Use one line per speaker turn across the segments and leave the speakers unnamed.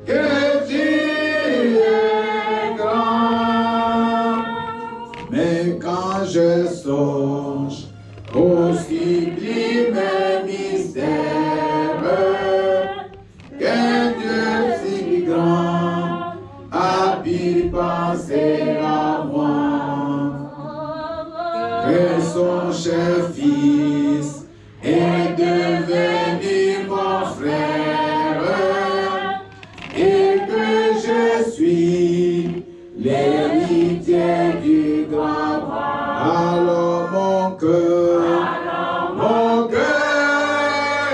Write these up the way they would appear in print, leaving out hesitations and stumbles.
que tu es grand. Mais quand je songe au sublime mystère, qu'un Dieu si grand a pu penser à moi, que son cher fils est devenu mon frère et que je suis l'héritier du grand roi. Alors mon cœur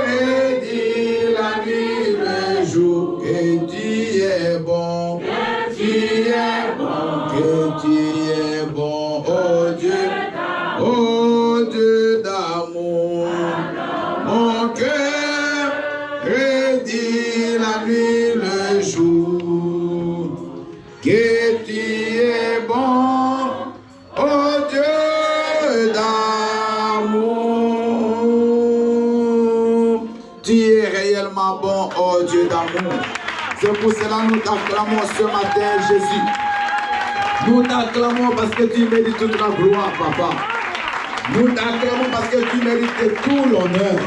est dit la nuit, le jour, que tu es bon, que tu es bon, que tu es bon, oh Dieu d'amour. Mon cœur est dit la nuit, le jour, que tu es bon, oh Dieu d'amour. Tu es réellement bon, oh Dieu d'amour. C'est pour cela que nous t'acclamons ce matin, Jésus. Nous t'acclamons parce que tu mérites toute la gloire, Papa. Nous t'acclamons parce que tu mérites tout l'honneur.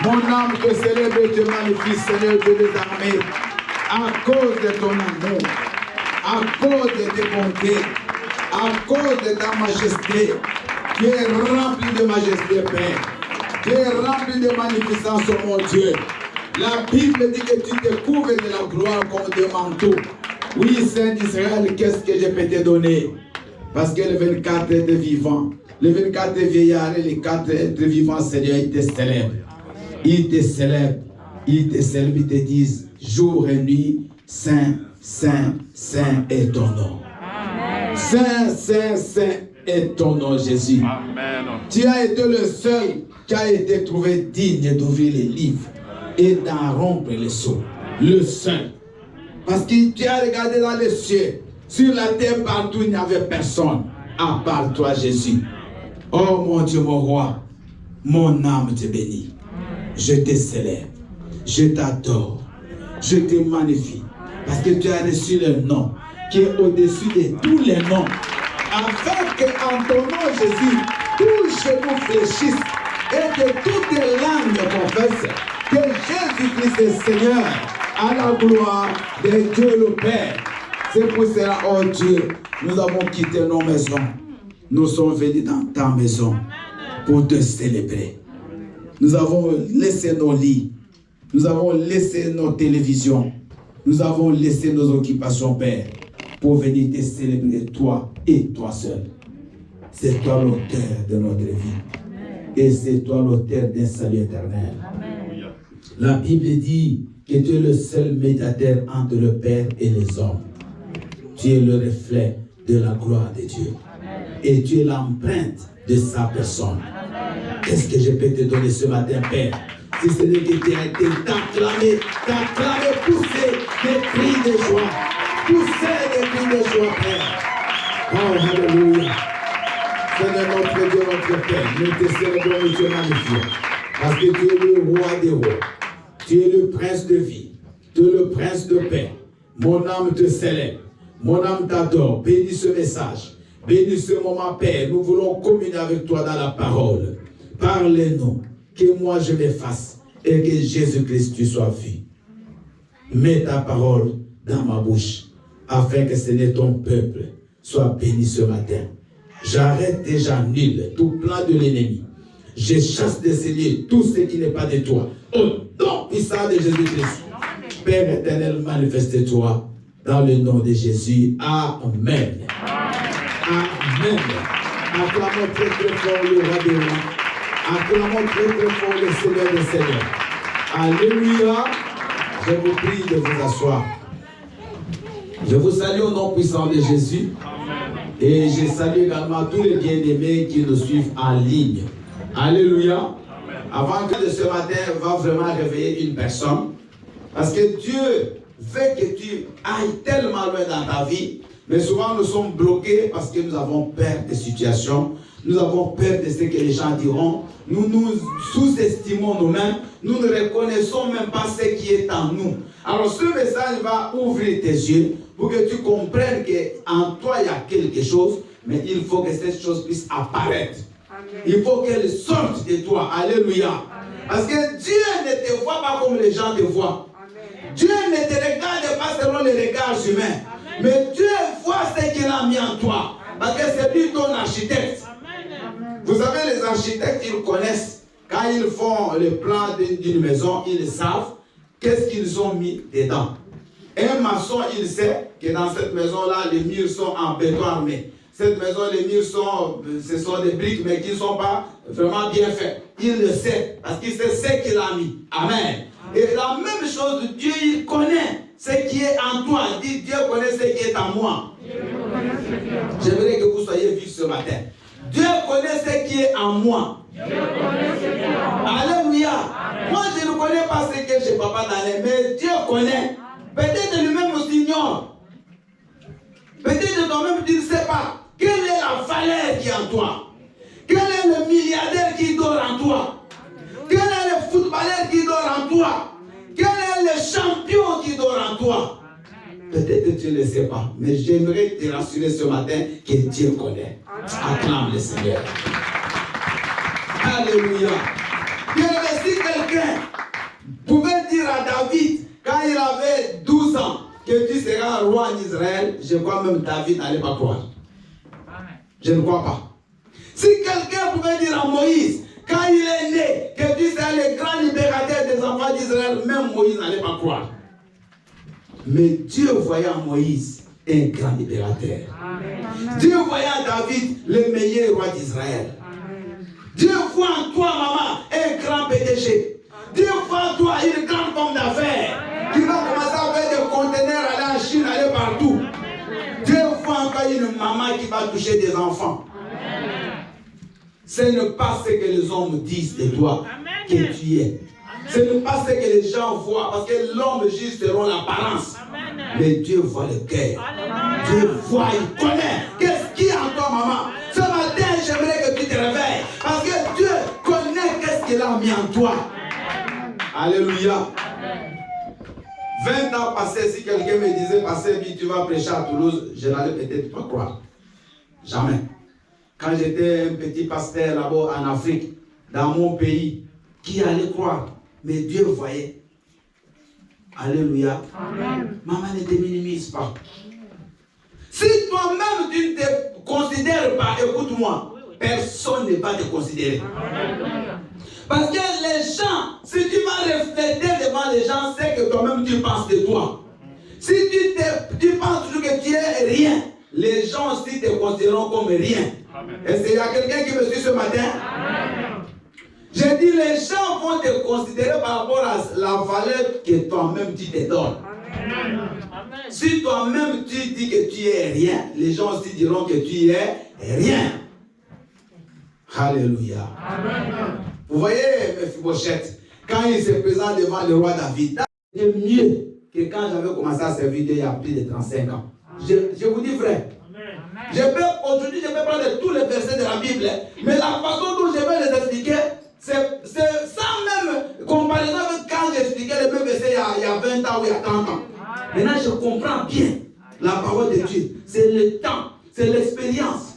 Mon âme te célèbre et te magnifie, Seigneur Dieu des armées, à cause de ton amour, à cause de tes bontés, à cause de ta majesté. Tu es rempli de majesté, Père. Tu es rempli de magnificence, oh mon Dieu. La Bible dit que tu te couvres de la gloire comme de manteau. Oui, Saint d'Israël, qu'est-ce que je peux te donner? Parce que les 24 êtres vivants, les 24 vieillards et les 4 êtres vivants, Seigneur, ils te célèbrent. Ils te célèbrent, ils te célèbrent, ils te disent jour et nuit, Saint, Saint, Saint est ton nom. Amen. Saint, Saint, Saint est ton nom, Jésus. Amen. Tu as été le seul qui a été trouvé digne d'ouvrir les livres et d'en rompre les sceaux. Le seul. Parce que tu as regardé dans les cieux, sur la terre partout, il n'y avait personne à part toi, Jésus. Oh mon Dieu, mon roi, mon âme te bénit. Je te célèbre, je t'adore, je te magnifie. Parce que tu as reçu le nom qui est au-dessus de tous les noms. Afin qu'en ton nom, Jésus, tous genoux fléchissent et que toutes les langues confessent que Jésus-Christ est Seigneur, à la gloire de Dieu le Père. C'est pour cela, oh Dieu, nous avons quitté nos maisons. Nous sommes venus dans ta maison pour te célébrer. Nous avons laissé nos lits. Nous avons laissé nos télévisions. Nous avons laissé nos occupations, Père, pour venir te célébrer, toi et toi seul. C'est toi l'auteur de notre vie. Et c'est toi l'auteur d'un salut éternel. Amen. La Bible dit que tu es le seul médiateur entre le Père et les hommes. Tu es le reflet de la gloire de Dieu. Et tu es l'empreinte de sa personne. Qu'est-ce que je peux te donner ce matin, Père? Si ce n'est que tu as été t'acclamer, pousser des cris de joie. Pousser des cris de joie, Père. Oh, alléluia. Seigneur notre Dieu, notre Père, nous te célébrons et te magnifions. Parce que tu es le roi des rois. Tu es le prince de vie. Tu es le prince de paix. Mon âme te célèbre. Mon âme t'adore. Bénis ce message. Bénis ce moment, Père. Nous voulons communier avec toi dans la parole. Parle-nous. Que moi je m'efface et que Jésus-Christ tu sois vu. Mets ta parole dans ma bouche afin que ce n'est ton peuple soit béni ce matin. J'arrête et j'annule tout plan de l'ennemi. Je chasse de ces lieux tout ce qui n'est pas de toi. Au nom puissant de Jésus-Christ. Père éternel, manifeste-toi dans le nom de Jésus. Amen. Amen. Acclamons très très fort le roi des rois. Acclamons très très fort le Seigneur des Seigneurs. Alléluia. Je vous prie de vous asseoir. Je vous salue au nom puissant de Jésus. Et je salue également tous les bien-aimés qui nous suivent en ligne. Alléluia. Avant que de ce matin va vraiment réveiller une personne. Parce que Dieu veut que tu ailles tellement loin dans ta vie. Mais souvent nous sommes bloqués parce que nous avons peur des situations. Nous avons peur de ce que les gens diront. Nous nous sous-estimons nous-mêmes. Nous ne reconnaissons même pas ce qui est en nous. Alors ce message va ouvrir tes yeux pour que tu comprennes qu'en toi il y a quelque chose, mais il faut que cette chose puisse apparaître. Amen. Il faut qu'elle sorte de toi. Alléluia. Amen. Parce que Dieu ne te voit pas comme les gens te voient. Amen. Dieu ne te regarde pas selon les regards humains. Amen. Mais Dieu voit ce qu'il a mis en toi. Parce que c'est lui ton architecte. Amen. Vous savez, les architectes, ils connaissent. Quand ils font le plan d'une maison, ils savent qu'est-ce qu'ils ont mis dedans. Un maçon, il sait que dans cette maison-là, les murs sont en béton armé. Cette maison, les murs ce sont des briques, mais qui ne sont pas vraiment bien faits. Il le sait, parce qu'il sait ce qu'il a mis. Amen. Et la même chose, Dieu, il connaît ce qui est en toi. Il dit, Dieu connaît ce qui est en moi. J'aimerais que vous soyez vifs ce matin. Dieu connaît ce qui est en moi. Alléluia. Moi, je ne connais pas ce que j'ai papa dans les, mais Dieu connaît. Peut-être lui-même aussi ignore. Peut-être toi-même tu ne sais pas. Quelle est la valeur qui est en toi? Quel est le milliardaire qui dort en toi? Quel est le footballeur qui dort en toi? Quel est le champion qui dort en toi? Peut-être tu ne le sais pas, mais j'aimerais te rassurer ce matin que Dieu connaît. Acclame le Seigneur. Alléluia. Bien, si quelqu'un pouvait dire à David, quand il avait 12 ans, que tu seras roi en Israël, je crois même David n'allait pas croire. Je ne crois pas. Si quelqu'un pouvait dire à Moïse, quand il est né, que tu seras le grand libérateur des enfants d'Israël, même Moïse n'allait pas croire. Mais Dieu voyait en Moïse un grand libérateur. Amen. Dieu voyait en David le meilleur roi d'Israël. Dieu voit en toi, maman, un grand PDG. Dieu voit en toi une grande femme d'affaires qui va commencer à faire des conteneurs, aller en Chine, aller partout. Dieu voit en toi une maman qui va toucher des enfants. Ce n'est pas ce que les hommes disent de toi que tu es. Ce n'est pas ce que les gens voient, parce que l'homme juge selon l'apparence. Mais Dieu voit le cœur. Dieu voit, il connaît. Qu'est-ce qu'il y a en toi, maman? Ce matin, j'aimerais que tu te réveilles. Parce que Dieu connaît qu'est-ce qu'il a mis en toi. Alléluia. 20 ans passés, si quelqu'un me disait, passer vite, tu vas prêcher à Toulouse, je n'allais peut-être pas croire. Jamais. Quand j'étais un petit pasteur là-bas en Afrique, dans mon pays, qui allait croire? Mais Dieu voyait. Alléluia. Amen. Maman, ne te minimise pas. Si toi-même tu ne te considères pas, écoute-moi, personne ne va te considérer. Amen. Parce que les gens, si tu vas refléter devant les gens, c'est que toi-même tu penses de toi. Si tu penses toujours que tu es rien, les gens aussi te considéreront comme rien. Est-ce qu'il y a quelqu'un qui me suit ce matin? Amen. J'ai dit, les gens vont te considérer par rapport à la valeur que toi-même tu te donnes. Amen. Si toi-même tu dis que tu es rien, les gens aussi diront que tu es rien. Alléluia. Amen. Vous voyez, Mephibosheth, quand il se présente devant le roi David, c'est mieux que quand j'avais commencé à servir Dieu il y a plus de 35 ans. Je vous dis vrai. Aujourd'hui, je peux prendre tous les versets de la Bible, mais la façon dont je vais les expliquer, c'est sans même comparaison avec quand j'expliquais les mêmes versets il y a 20 ans ou il y a 30 ans. Maintenant, je comprends bien la parole de Dieu. C'est le temps, c'est l'expérience.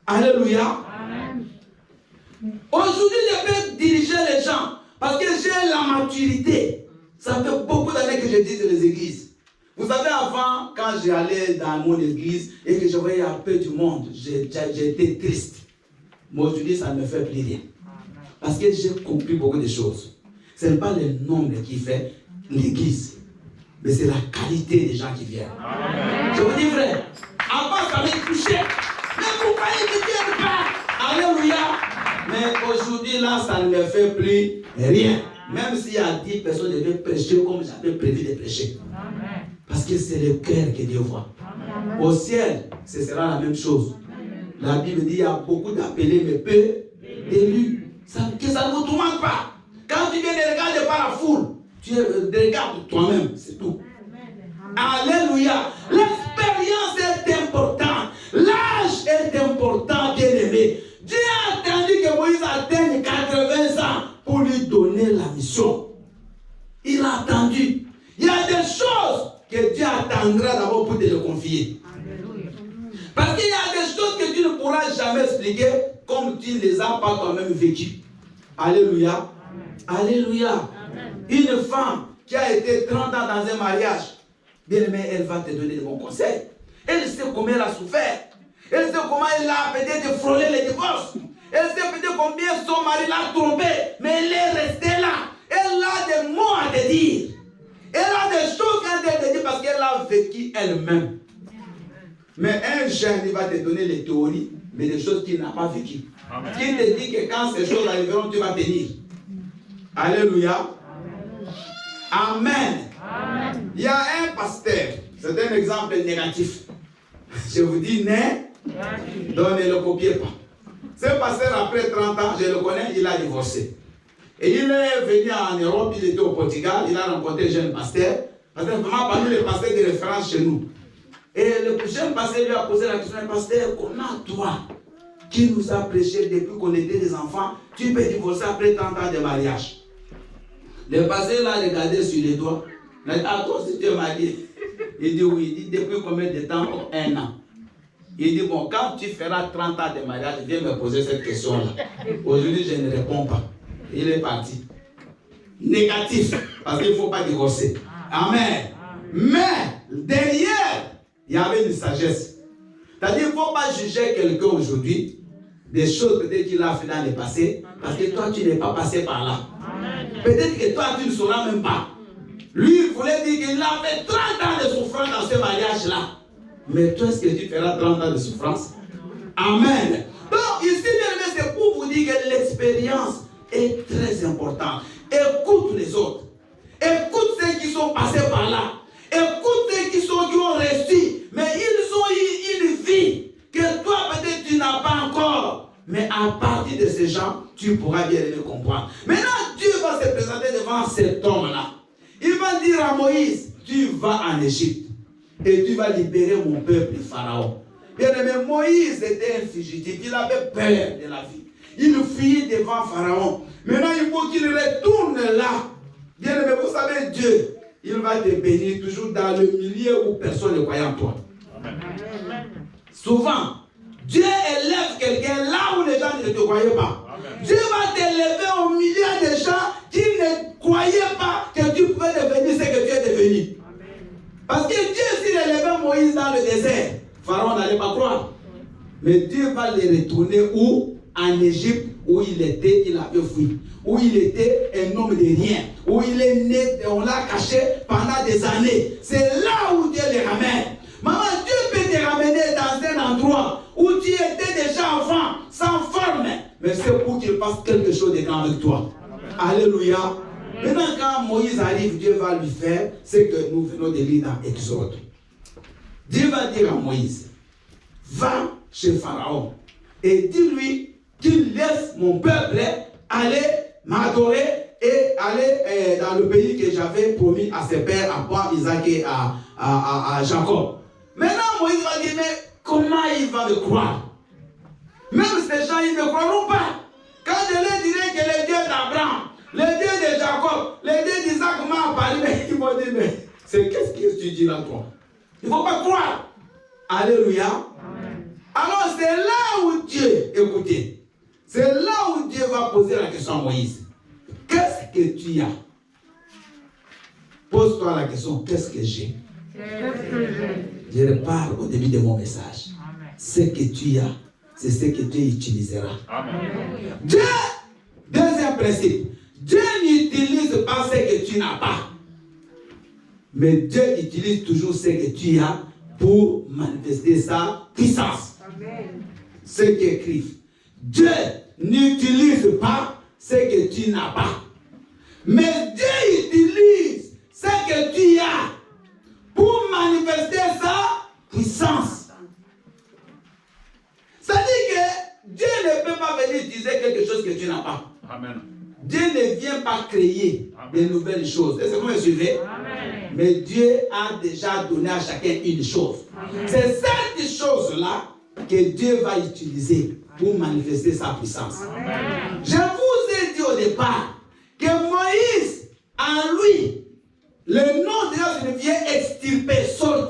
Alléluia. Aujourd'hui, je peux diriger les gens parce que j'ai la maturité. Ça fait beaucoup d'années que je dis dans les églises. Vous savez, avant, quand j'allais dans mon église et que je voyais un peu du monde, j'étais triste. Mais aujourd'hui, ça ne me fait plus rien. Parce que j'ai compris beaucoup de choses. Ce n'est pas le nombre qui fait l'église, mais c'est la qualité des gens qui viennent. Amen. Je vous dis vrai, avant ça me touchait. Mais vous croyez que Dieu ne pas? Alléluia. Mais aujourd'hui, là, ça ne me fait plus rien. Même s'il y a 10 personnes qui devaient prêcher comme j'avais prévu de prêcher. Amen. Parce que c'est le cœur que Dieu voit. Amen. Au ciel, ce sera la même chose. La Bible dit qu'il y a beaucoup d'appelés, mais peu d'élus. Que ça ne vous tourmente pas. Quand tu viens de regarder par la foule, tu regardes toi-même, c'est tout. Alléluia. L'expérience est importante. L'âge est important, bien aimé. Dieu a attendu que Moïse atteigne 80 ans pour lui donner la mission. Il a attendu. Il y a des t'attendra d'abord pour te le confier. Parce qu'il y a des choses que tu ne pourras jamais expliquer comme tu ne les as pas toi-même vécues. Alléluia. Alléluia. Une femme qui a été 30 ans dans un mariage, bien aimé, elle va te donner de bons conseils. Elle sait combien elle a souffert. Elle sait comment elle a peut-être frôlé les divorces. Elle sait peut-être combien son mari l'a trompé. Mais elle est restée là. Elle a des mots à te dire. Elle a des choses qu'elle te dit parce qu'elle a vécu elle-même. Mais un jeune, il va te donner les théories, mais des choses qu'il n'a pas vécues. Qui te dit que quand ces choses arriveront, tu vas tenir. Alléluia. Amen. Amen. Il y a un pasteur, c'est un exemple négatif. Je vous dis, donc ne le copiez pas. Ce pasteur, après 30 ans, je le connais, il a divorcé. Et il est venu en Europe, il était au Portugal, il a rencontré un jeune pasteur. Parce que vraiment parmi les pasteurs de référence chez nous. Et le jeune pasteur lui a posé la question, pasteur, comment toi, qui nous a prêché depuis qu'on était des enfants, tu peux divorcer après 30 ans de mariage? Le pasteur l'a regardé sur les doigts. Il a dit, ah, toi, si tu es marié. Il dit oui. Il dit, depuis combien de temps? 1 an. Il dit, bon, quand tu feras 30 ans de mariage, viens me poser cette question-là. Aujourd'hui, je ne réponds pas. Il est parti. Négatif, parce qu'il ne faut pas divorcer. Amen. Mais, derrière, il y avait une sagesse. C'est-à-dire qu'il ne faut pas juger quelqu'un aujourd'hui des choses peut-être qu'il a fait dans le passé, parce que toi, tu n'es pas passé par là. Peut-être que toi, tu ne sauras même pas. Lui, il voulait dire qu'il a fait 30 ans de souffrance dans ce mariage-là. Mais toi, est-ce que tu feras 30 ans de souffrance? Amen. Donc, ici, bien, c'est pour vous dire que l'expérience est très importante. Écoute les autres. Écoute ceux qui sont passés par là. Écoute ceux qui ont réussi. Mais ils ont eu une vie que toi, peut-être, tu n'as pas encore. Mais à partir de ces gens, tu pourras bien les comprendre. Maintenant, Dieu va se présenter devant cet homme-là. Il va dire à Moïse, tu vas en Égypte et tu vas libérer mon peuple, Pharaon. Bien aimé, Moïse était un fugitif. Il avait peur de la vie. Il fuyait devant Pharaon. Maintenant, il faut qu'il retourne là. Bien aimé, vous savez, Dieu, il va te bénir toujours dans le milieu où personne ne croit en toi. Amen. Souvent, Dieu élève quelqu'un là où les gens ne te croyaient pas. Amen. Dieu va t'élever au milieu des gens qui ne croyaient pas que tu pouvais devenir ce que tu es devenu. Amen. Parce que Dieu, s'il élevait Moïse dans le désert, Pharaon n'allait pas croire. Mais Dieu va les retourner où? En Égypte, où il était, il avait fui. Où il était un homme de rien. Où il est né, on l'a caché pendant des années. C'est là où Dieu les ramène. Maman, Dieu peut te ramener dans un endroit où tu étais déjà enfant, sans forme. Mais c'est pour qu'il fasse quelque chose de grand avec toi. Amen. Alléluia. Amen. Maintenant, quand Moïse arrive, Dieu va lui faire ce que nous venons de lire dans Exode. Dieu va dire à Moïse, va chez Pharaon et dis-lui qu'il laisse mon peuple aller m'adorer et aller dans le pays que j'avais promis à ses pères, à Abraham, Isaac et à Jacob. Maintenant, Moïse va dire, mais comment il va me croire? Même ces gens, ils ne croiront pas. Quand je leur dirai que le Dieu d'Abraham, le Dieu de Jacob, le Dieu d'Isaac m'a parlé, mais ils vont dire, mais c'est qu'est-ce que tu dis là, toi? Il ne faut pas croire. Alléluia. Amen. Alors c'est là où Dieu, écoutez, c'est là où Dieu va poser la question à Moïse. Qu'est-ce que tu as? Pose-toi la question, qu'est-ce que j'ai? Je repars au début de mon message. Amen. Ce que tu as, c'est ce que Dieu utilisera. Amen. Dieu, deuxième principe, Dieu n'utilise pas ce que tu n'as pas. Mais Dieu utilise toujours ce que tu as pour manifester sa puissance. Amen. Ceux qui écrivent, Dieu n'utilise pas ce que tu n'as pas. Mais Dieu utilise ce que tu as pour manifester sa puissance. C'est-à-dire que Dieu ne peut pas venir utiliser quelque chose que tu n'as pas. Amen. Dieu ne vient pas créer de nouvelles choses. Est-ce que vous me suivez? Amen. Mais Dieu a déjà donné à chacun une chose. Amen. C'est cette chose-là que Dieu va utiliser pour manifester sa puissance. Amen. Je vous ai dit au départ que Moïse, en lui, le nom de Dieu vient extirper, sortir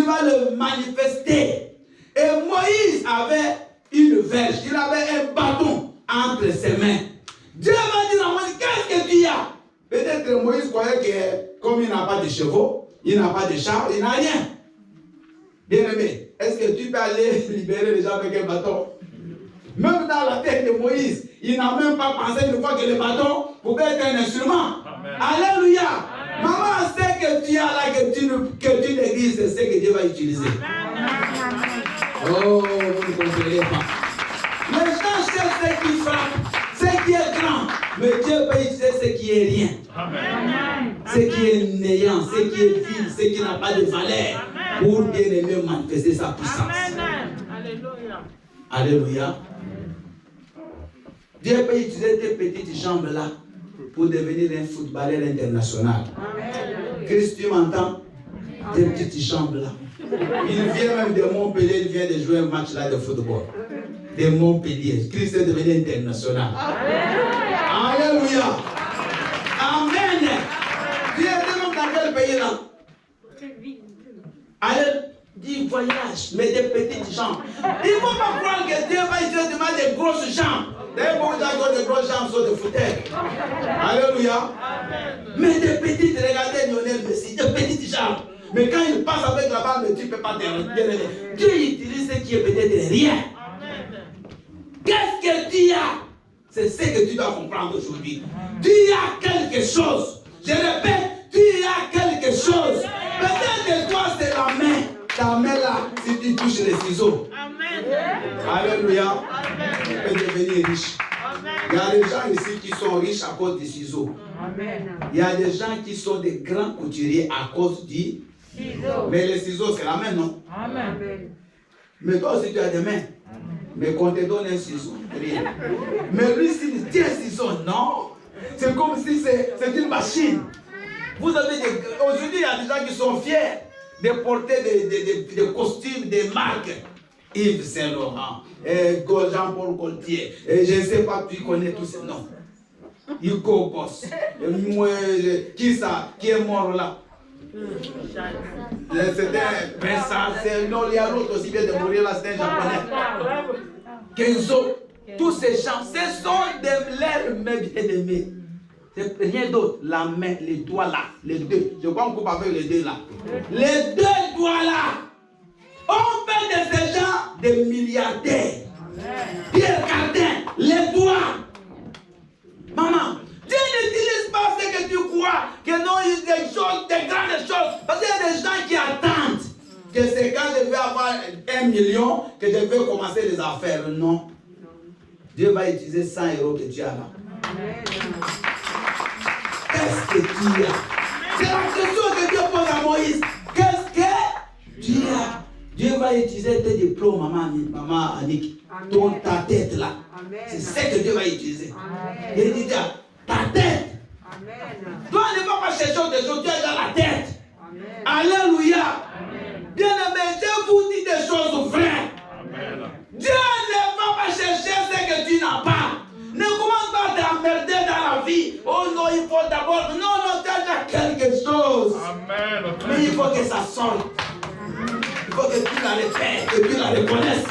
il va le manifester. Et Moïse avait une verge, il avait un bâton entre ses mains. Dieu va dire à Moïse, qu'est-ce que tu as? Peut-être que Moïse croyait que comme il n'a pas de chevaux, il n'a pas de chars, il n'a rien. Bien-aimé, est-ce que tu peux aller libérer les gens avec un bâton? Même dans la tête de Moïse, il n'a même pas pensé une fois que le bâton pouvait être un instrument. Amen. Alléluia. Amen. Maman sait que tu as là, que tu négliges, c'est ce que Dieu va utiliser. Amen. Oh, vous ne comprenez pas. Les gens cherchent ce qui frappe, ce qui est grand, mais Dieu va utiliser ce qui est rien. Amen. Ce qui est néant, ce qui est vide, ce qui n'a pas de valeur, pour bien aimer manifester sa puissance. Amen. Alléluia. Alléluia. Dieu peut utiliser tes petites jambes-là pour devenir un footballeur international. Amen. Christ, tu m'entends? Tes petites jambes-là. Il vient même de Montpellier, il vient de jouer un match là de football. De Montpellier. Christ est devenu international. Amen. Alléluia. Amen. Tu es même dans quel pays là? Allez, dis voyage, mais des petites jambes. Il ne faut pas croire que Dieu va utiliser des grosses jambes. D'ailleurs, beaucoup de gens qui ont des grosses jambes sont des fauteuils. Alléluia. Mais des petites, regardez Lionel Messi, des petites jambes. Mais quand il passe avec la balle, tu ne peux pas t'aider. Dieu utilise ce qui est peut-être rien. Qu'est-ce que tu as? C'est ce que tu dois comprendre aujourd'hui. Tu as quelque chose. Je répète, tu as quelque chose. Peut-être que toi, c'est la main. Ta main là, si tu touches les ciseaux. Amen. Alléluia. Tu peux devenir riche. Amen. Il y a des gens ici qui sont riches à cause des ciseaux. Amen. Il y a des gens qui sont des grands couturiers à cause du ciseau. Mais les ciseaux, c'est la main, non? Amen. Mais toi aussi, tu as des mains. Mais qu'on te donne un ciseau, rien. Mais lui, s'il tient un ciseau, non. C'est comme si c'est une machine. Vous avez des... Aujourd'hui, il y a des gens qui sont fiers de porter des costumes, des marques. Yves Saint Laurent, Jean-Paul Gaultier, je ne sais pas, tu connais tous ces noms. Hugo Boss, qui ça, qui est mort là? C'était Prince, non, il y a l'autre aussi vient de mourir là, c'est un japonais. Kenzo, tous ces gens, ce sont des leurs bien-aimés. C'est rien d'autre. La main, les doigts là, les deux. Je crois qu'on coupe avec les deux là. Les deux doigts là. On fait de ces gens des milliardaires. Pierre Cardin, les doigts. Maman, Dieu n'utilise pas ce que tu crois, que non, il y a des choses, des grandes choses. Parce qu'il y a des gens qui attendent que c'est quand je vais avoir 1 million que je vais commencer les affaires. Non. Dieu va utiliser 100 € que tu as là. Qu'est-ce que tu as? C'est la question que Dieu pose à Moïse. Qu'est-ce que tu as? Dieu va utiliser tes diplômes, maman Annick. Ta tête là. C'est ce que Dieu va utiliser. Il dit ta tête. Toi ne vas pas chercher des choses, tu as dans la tête. Alléluia. Bien-aimé, Dieu vous dit des choses vraies. Dieu ne va pas chercher ce que tu n'as pas. Ne commence pas à t'emmerder dans la vie. Oh non, il faut d'abord. Non, tu as déjà quelque chose. Amen. Mais il faut que ça sorte. Il faut que tu la répètes, que tu la reconnaisses.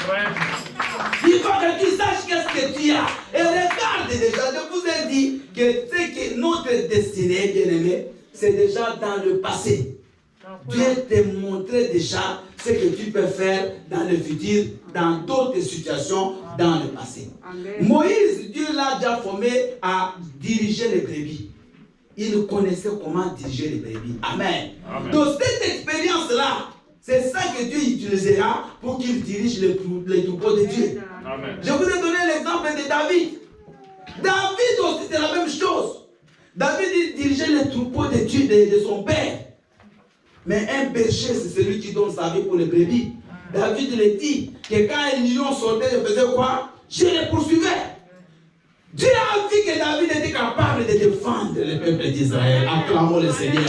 Il faut que tu saches qu'est-ce que tu as. Et regarde déjà, je vous ai dit que ce qui est notre destinée, bien-aimé, c'est déjà dans le passé. Dieu t'a montré déjà ce que tu peux faire dans le futur, dans d'autres situations, dans le passé. Amen. Moïse, Dieu l'a déjà formé à diriger les brebis. Il connaissait comment diriger les brebis. Amen. Amen. Donc cette expérience-là, c'est ça que Dieu utilisera pour qu'il dirige les troupeaux de Dieu. Amen. Je vous ai donné l'exemple de David. David aussi, c'est la même chose. David, il dirigeait les troupeaux de Dieu, de son père. Mais un berger, c'est celui qui donne sa vie pour les brebis. David le dit que quand un lion sortait, je faisais quoi? Je les poursuivais. Dieu a vu que David était capable de défendre le peuple d'Israël. Acclamons le Seigneur.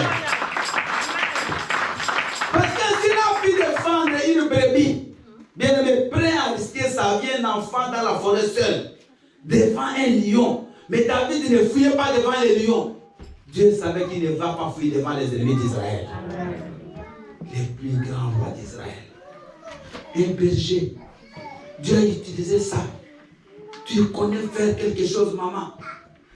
Parce que s'il a pu défendre une brebis, bien aimé, prêt à risquer sa vie, un enfant dans la forêt seul, devant un lion. Mais David ne fuyait pas devant les lions. Dieu savait qu'il ne va pas fuir devant les ennemis d'Israël. les plus grands rois d'Israël. Un berger. Dieu a utilisé ça. Tu connais faire quelque chose, maman.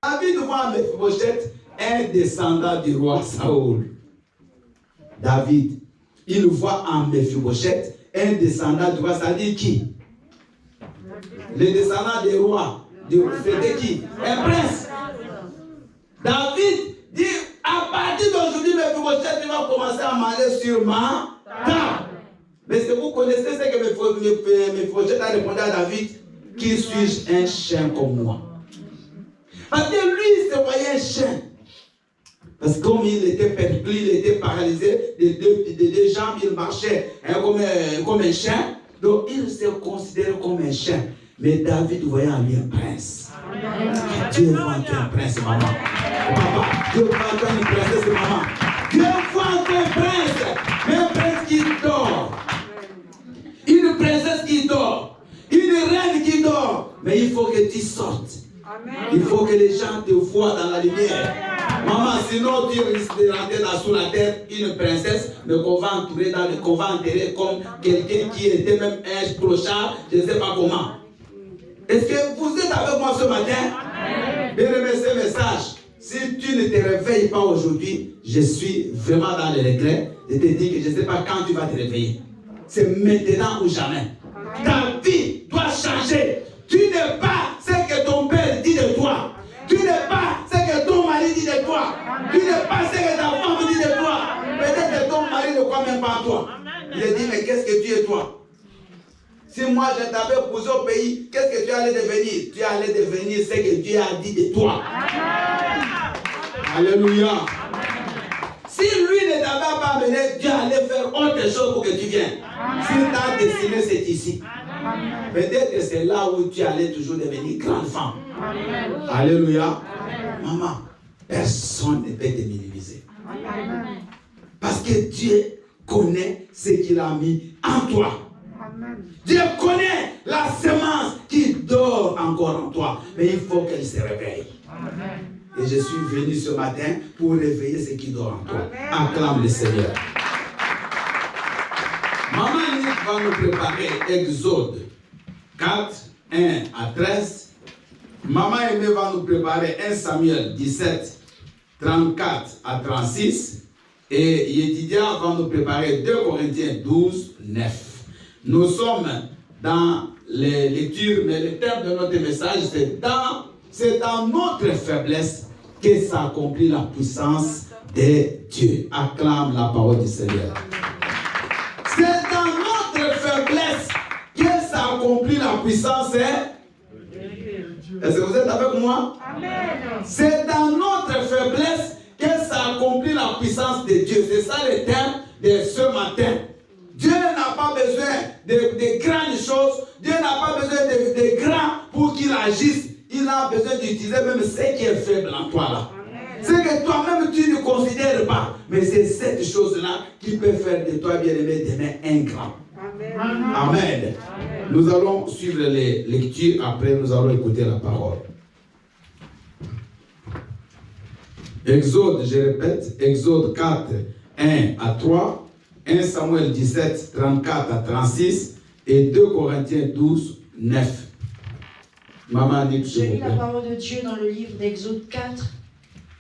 David voit Mephibosheth, un descendant du roi Saoul. David, il voit en Mephibosheth un descendant du roi, ça dit qui? Le descendant des rois. C'était qui? Un prince. David dit, à partir d'aujourd'hui, Mephibosheth, il va commencer à manger sur ma table. Mais est-ce que vous connaissez ce que Mephibosheth a répondu à David? Qui suis-je, un chien comme moi? Parce que lui, il se voyait un chien. Parce que comme il était perclus, il était paralysé, des deux jambes, il marchait comme un chien. Donc il se considérait comme un chien. Mais David voyait en lui un prince. Dieu voit en toi un prince, maman. Papa, Dieu voit en toi une princesse, maman. Dieu voit en toi un prince. Mais un prince qui dort. Une princesse qui dort. Une reine qui dort. Mais il faut que tu sortes. Il faut que les gens te voient dans la lumière. Maman, sinon tu risques de rentrer sous la terre une princesse, mais qu'on va enterrer comme quelqu'un qui était même un clochard, je ne sais pas comment. Est-ce que vous êtes avec moi ce matin? Bien aimé ce message. Si tu ne te réveilles pas aujourd'hui, je suis vraiment dans le regret. Je te dis que je ne sais pas quand tu vas te réveiller. C'est maintenant ou jamais. Ta vie doit changer. Tu n'es pas ce que ton père dit de toi. Tu n'es pas ce que ton mari dit de toi. Tu n'es pas ce que ta femme dit de toi. Peut-être que ton mari ne croit même pas en toi. Il a dit, mais qu'est-ce que tu es toi? Si moi je t'avais posé au pays, qu'est-ce que tu allais devenir? Tu allais devenir ce que Dieu a dit de toi. Alléluia. Si lui ne t'avait pas amené, Dieu allait faire autre chose pour que tu viennes. Si ta destinée c'est ici. Peut-être que c'est là où tu allais toujours devenir grande femme. Alléluia. Maman, personne ne peut te minimiser. Parce que Dieu connaît ce qu'il a mis en toi. Dieu connaît la semence qui dort encore en toi. Mais il faut qu'elle se réveille. Et je suis venu ce matin pour réveiller ce qui dort en toi. Acclame le Seigneur. Maman Nick va nous préparer Exode 4, 1 à 13. Maman Aimée va nous préparer 1 Samuel 17, 34 à 36. Et Yedidia va nous préparer 2 Corinthiens 12, 9. Nous sommes dans les lectures, mais le thème de notre message, c'est dans notre faiblesse que s'accomplit la puissance de Dieu. Acclame la parole du Seigneur. C'est dans notre faiblesse que s'accomplit la puissance de Dieu. Est-ce que vous êtes avec moi? Amen. C'est dans notre faiblesse que s'accomplit la puissance de Dieu. C'est ça le thème de ce matin. Dieu n'a pas besoin de grandes choses. Dieu n'a pas besoin de grands pour qu'il agisse. Il a besoin d'utiliser même ce qui est faible en toi là. Ce que toi-même tu ne considères pas. Mais c'est cette chose-là qui peut faire de toi, bien-aimé, demain un grand. Amen. Amen. Amen. Nous allons suivre les lectures. Après, nous allons écouter la parole. Exode, je répète, Exode 4, 1 à 3. 1 Samuel 17, 34 à 36 et 2 Corinthiens 12, 9. Maman dit que
je lis la parole de Dieu dans le livre d'Exode 4,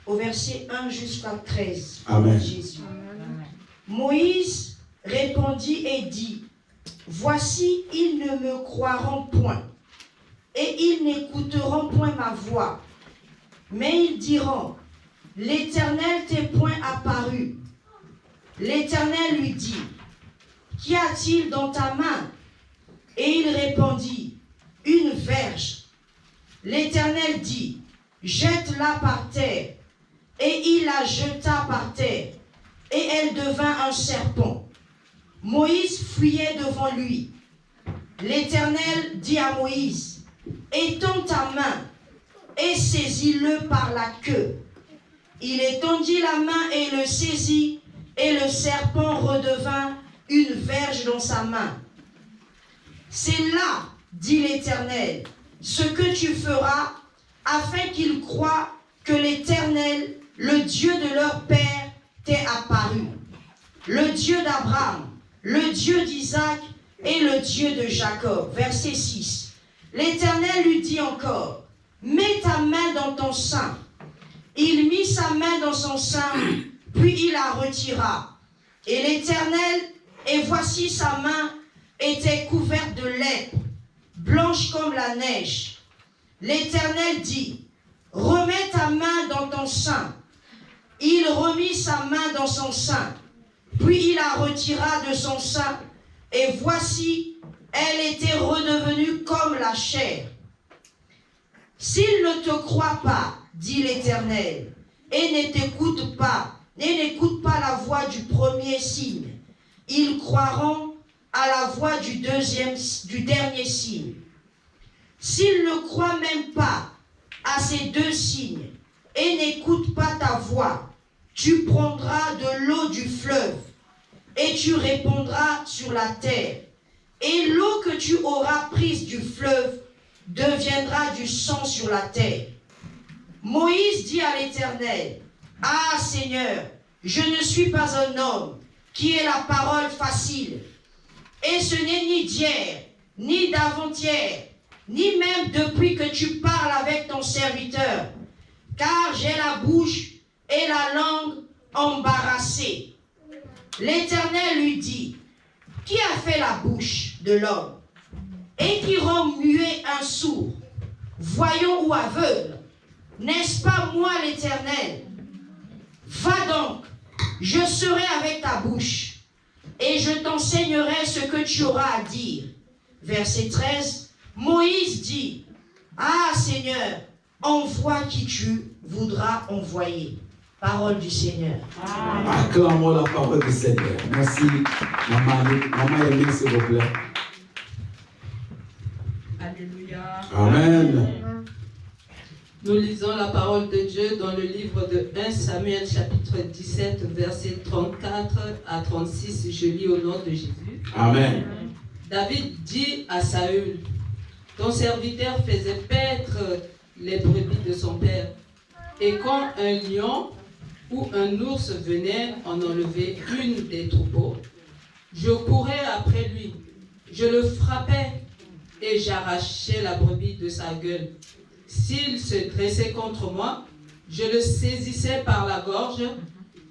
au verset 1 jusqu'à 13.
Amen.
Jésus. Amen. Moïse répondit et dit, voici, ils ne me croiront point, et ils n'écouteront point ma voix. Mais ils diront, l'Éternel t'est point apparu. L'Éternel lui dit, qu'y a-t-il dans ta main? Et il répondit, une verge. L'Éternel dit, jette-la par terre. Et il la jeta par terre. Et elle devint un serpent. Moïse fuyait devant lui. L'Éternel dit à Moïse, étends ta main et saisis-le par la queue. Il étendit la main et le saisit. Et le serpent redevint une verge dans sa main. C'est là, dit l'Éternel, ce que tu feras, afin qu'ils croient que l'Éternel, le Dieu de leur père, t'est apparu. le Dieu d'Abraham, le Dieu d'Isaac et le Dieu de Jacob. Verset 6. L'Éternel lui dit encore, mets ta main dans ton sein. Il mit sa main dans son sein, puis il la retira. Et l'Éternel, et voici sa main était couverte de lèpre, blanche comme la neige. L'Éternel dit, remets ta main dans ton sein. Il remit sa main dans son sein, puis il la retira de son sein, et voici, elle était redevenue comme la chair. S'il ne te croit pas, dit l'Éternel, et n'écoute pas la voix du premier signe, ils croiront à la voix du dernier signe. S'ils ne croient même pas à ces deux signes et n'écoutent pas ta voix, tu prendras de l'eau du fleuve et tu répandras sur la terre. Et l'eau que tu auras prise du fleuve deviendra du sang sur la terre. Moïse dit à l'Éternel, ah Seigneur, je ne suis pas un homme qui ait la parole facile. Et ce n'est ni d'hier, ni d'avant-hier, ni même depuis que tu parles avec ton serviteur, car j'ai la bouche et la langue embarrassées. L'Éternel lui dit, qui a fait la bouche de l'homme et qui rend muet un sourd, voyant ou aveugle? N'est-ce pas moi l'Éternel? Va donc, je serai avec ta bouche et je t'enseignerai ce que tu auras à dire. Verset 13, Moïse dit, ah Seigneur, envoie qui tu voudras envoyer. Parole du Seigneur.
Acclamons la parole du Seigneur. Merci. Maman Émile, s'il vous plaît.
Alléluia.
Amen.
Nous lisons la parole de Dieu dans le livre de 1 Samuel chapitre 17 versets 34 à 36. Je lis au nom de Jésus.
Amen.
David dit à Saül, ton serviteur faisait paître les brebis de son père. Et quand un lion ou un ours venait en enlever une des troupeaux, je courais après lui, je le frappais et j'arrachais la brebis de sa gueule. S'il se dressait contre moi, je le saisissais par la gorge,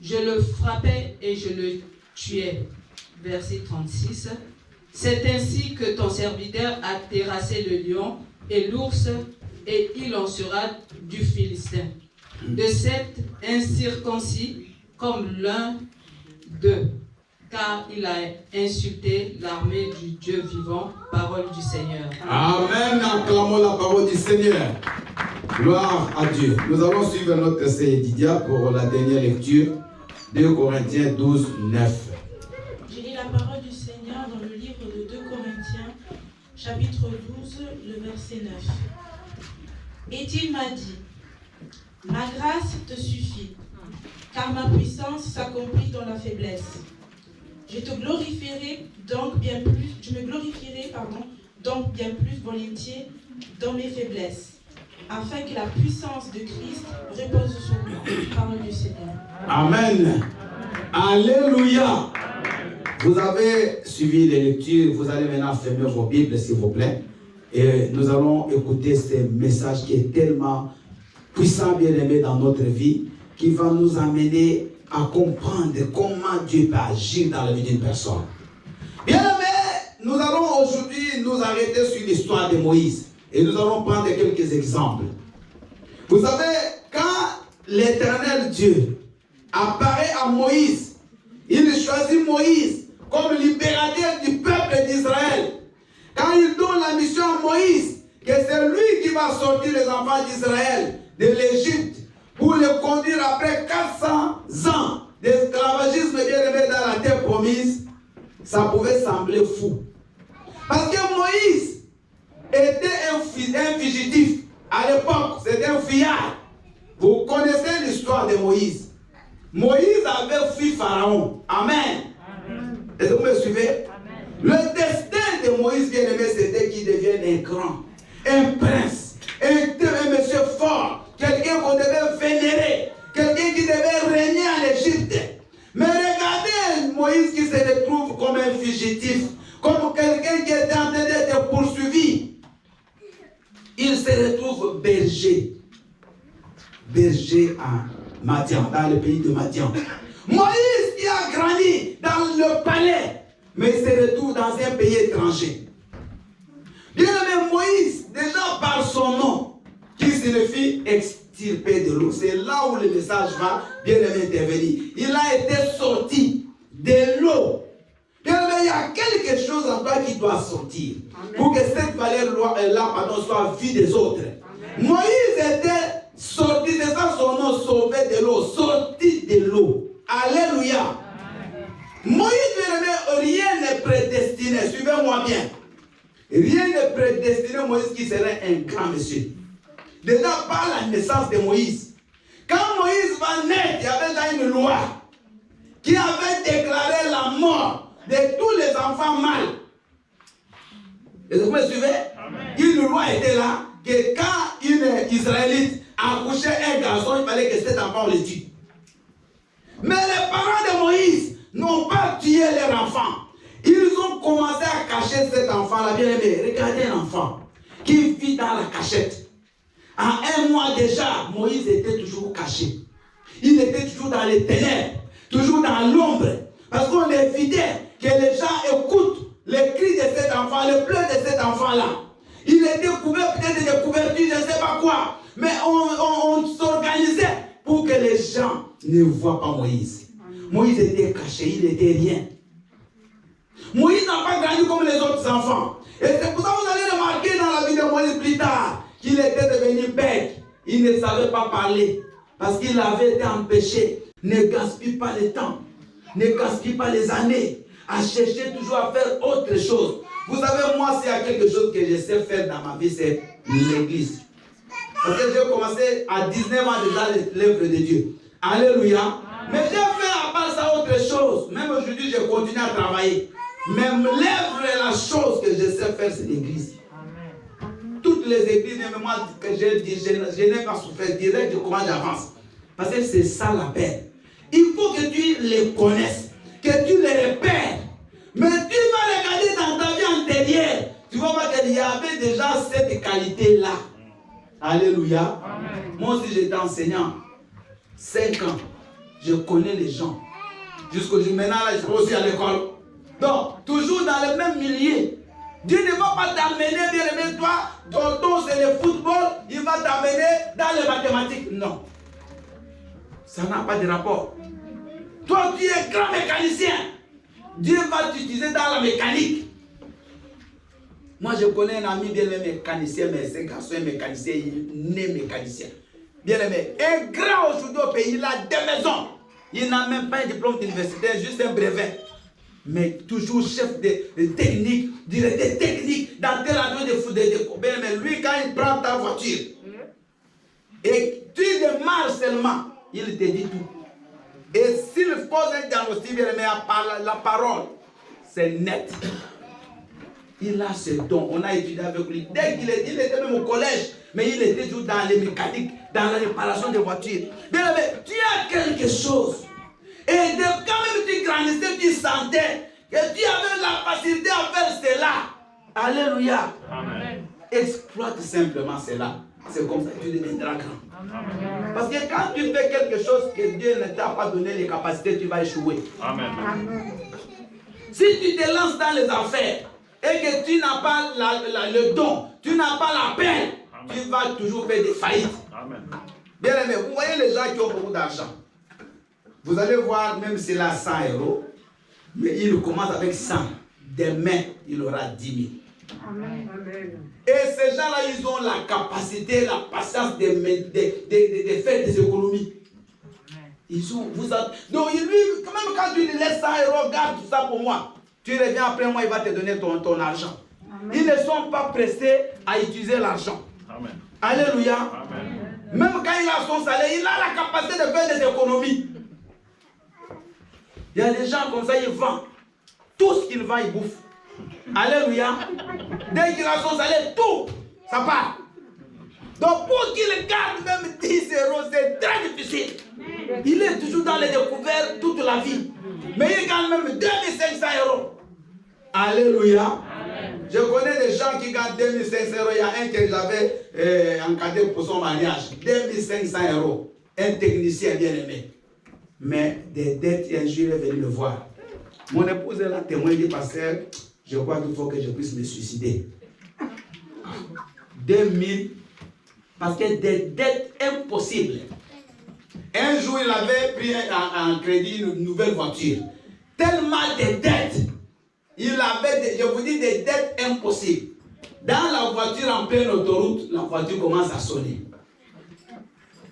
je le frappais et je le tuais. Verset 36. C'est ainsi que ton serviteur a terrassé le lion et l'ours, et il en sera du Philistin. De cet incirconcis comme l'un d'eux, car il a insulté l'armée du Dieu vivant. Parole du Seigneur.
Amen. Acclamons la parole du Seigneur. Gloire à Dieu. Nous allons suivre notre sœur Didia pour la dernière lecture. 2 Corinthiens 12, 9.
Je lis la parole du Seigneur dans le livre de 2 Corinthiens, chapitre 12, le verset 9. Et il m'a dit, ma grâce te suffit, car ma puissance s'accomplit dans la faiblesse. Je me glorifierai donc bien plus volontiers dans mes faiblesses, afin que la puissance de Christ repose sur moi. Parole du Seigneur.
Amen. Alléluia. Vous avez suivi les lectures, vous allez maintenant fermer vos Bibles s'il vous plaît. Et nous allons écouter ce message qui est tellement puissant, bien-aimé dans notre vie, qui va nous amener à comprendre comment Dieu peut agir dans la vie d'une personne. Bien-aimé, nous allons aujourd'hui nous arrêter sur l'histoire de Moïse. Et nous allons prendre quelques exemples. Vous savez, quand l'Éternel Dieu apparaît à Moïse, il choisit Moïse comme libérateur du peuple d'Israël. Quand il donne la mission à Moïse, que c'est lui qui va sortir les enfants d'Israël de l'Égypte pour les conduire après 400 ans d'esclavagisme bien-aimé dans la terre promise, ça pouvait sembler fou. Parce que Moïse était un fugitif. À l'époque, c'était un fuyard. Vous connaissez l'histoire de Moïse. Moïse avait fui Pharaon. Amen. Est-ce que vous me suivez? Amen. Le destin de Moïse, bien-aimé, c'était qu'il devienne un grand, un prince, un monsieur fort, quelqu'un qu'on devait vénérer, quelqu'un qui devait régner en Égypte. Mais regardez Moïse. berger à Madian, dans le pays de Madian. Moïse qui a grandi dans le palais, mais il se retrouve dans un pays étranger. Bien aimé, Moïse, déjà par son nom, qui signifie extirper de l'eau. C'est là où le message va bien aimé intervenir. Il a été sorti de l'eau. Bien aimé, il y a quelque chose en toi qui doit sortir. Amen. Pour que cette valeur-là soit vue des autres. Amen. Moïse était sorti, c'est ça son nom, sauvé de l'eau, sorti de l'eau. Alléluia. Amen. Moïse, bien aimé, rien n'est prédestiné. Suivez-moi bien. Rien n'est prédestiné Moïse qui serait un grand monsieur. Déjà par la naissance de Moïse. Quand Moïse va naître, il y avait déjà une loi qui avait déclaré la mort de tous les enfants mâles. Est-ce que vous me suivez? Amen. Une loi était là que quand une Israélite accouchait un garçon, il fallait que cet enfant le tue. Mais les parents de Moïse n'ont pas tué leur enfant. Ils ont commencé à cacher cet enfant-là. Bien aimé, regardez un enfant qui vit dans la cachette. En un mois déjà, Moïse était toujours caché. Il était toujours dans les ténèbres, toujours dans l'ombre. Parce qu'on évitait que les gens écoutent les cris de cet enfant, le pleurs de cet enfant-là. Il était couvert peut-être de couvertures, je ne sais pas quoi. Mais on s'organisait pour que les gens ne voient pas Moïse. Moïse était caché, il n'était rien. Moïse n'a pas grandi comme les autres enfants. Et c'est pour ça que vous allez remarquer dans la vie de Moïse plus tard qu'il était devenu bête. Il ne savait pas parler parce qu'il avait été empêché. Ne gaspille pas le temps. Ne gaspille pas les années à chercher toujours à faire autre chose. Vous savez, moi, s'il y a quelque chose que je sais faire dans ma vie, c'est l'église. Parce que j'ai commencé à 19 ans déjà l'œuvre de Dieu. Alléluia. Mais j'ai fait à part ça autre chose. Même aujourd'hui, je continue à travailler. Même l'œuvre et la chose que je sais faire, c'est l'église. Toutes les églises, même moi, que j'ai dit, je n'ai pas souffert direct de comment j'avance. Parce que c'est ça la paix. Il faut que tu les connaisses, que tu les repères. Mais tu vas regarder dans ta vie antérieure. Tu vas voir qu'il y avait déjà cette qualité-là. Alléluia. Amen. Moi aussi, j'étais enseignant. 5 ans. Je connais les gens. Jusqu'au jour maintenant, là, je suis aussi à l'école. Donc, toujours dans le même milieu. Dieu ne va pas t'amener, bien aimé, toi, ton c'est le football, il va t'amener dans les mathématiques. Non. Ça n'a pas de rapport. Toi, tu es grand mécanicien. Dieu va t'utiliser dans la mécanique. Moi, je connais un ami bien aimé mécanicien, mais c'est un garçon mécanicien, il est né mécanicien. Bien aimé, un grand aujourd'hui au pays, il a 2 maisons. Il n'a même pas un diplôme d'université, juste un brevet. Mais toujours chef de technique, directeur technique, dans tel endroit de foot. Mais lui, quand il prend ta voiture, et tu démarres seulement, il te dit tout. Et s'il pose un diagnostic, bien aimé, la parole, c'est net. Il a ce don, on a étudié avec lui. Dès qu'il était même au collège, mais il était toujours dans les mécaniques, dans la réparation des voitures. Bien aimé, tu as quelque chose. Et quand même tu grandissais, tu sentais que tu avais la facilité à faire cela. Alléluia. Amen. Exploite simplement cela. C'est comme ça que tu deviendras grand. Amen. Parce que quand tu fais quelque chose que Dieu ne t'a pas donné les capacités, tu vas échouer. Amen. Amen. Si tu te lances dans les affaires et que tu n'as pas le don, tu n'as pas la peine, tu vas toujours faire des faillites. Amen. Bien aimé, vous voyez les gens qui ont beaucoup d'argent. Vous allez voir, même s'il a 100 euros, mais il commence avec 100. Demain, il aura 10 000. Amen. Et ces gens-là, ils ont la capacité, la patience de faire des économies. Ils ont, donc, lui, même quand tu lui laisses 100 euros, garde tout ça pour moi. Tu reviens après moi, il va te donner ton argent. Amen. Ils ne sont pas pressés à utiliser l'argent. Alléluia. Amen. Même quand il a son salaire, il a la capacité de faire des économies. Il y a des gens comme ça, ils vendent. Tout ce qu'ils vendent, ils bouffent. Alléluia. Dès qu'il a son salaire, tout, ça part. Donc pour qu'il garde même 10 euros, c'est très difficile. Il est toujours dans les découvertes toute la vie. Mais il gagne même 2500 euros. Alléluia. Amen. Je connais des gens qui gagnent 2500 euros. Il y a un que j'avais encadré pour son mariage. 2500 euros. un technicien bien aimé. Mais des dettes, un jour, il est venu me voir. Mon épouse est là, témoin, dit, pasteur, je crois qu'il faut que je puisse me suicider. 2000, parce que des dettes impossibles. Un jour, il avait pris en crédit une nouvelle voiture. Tellement de dettes. Il avait, je vous dis, des dettes impossibles. Dans la voiture en pleine autoroute, la voiture commence à sonner.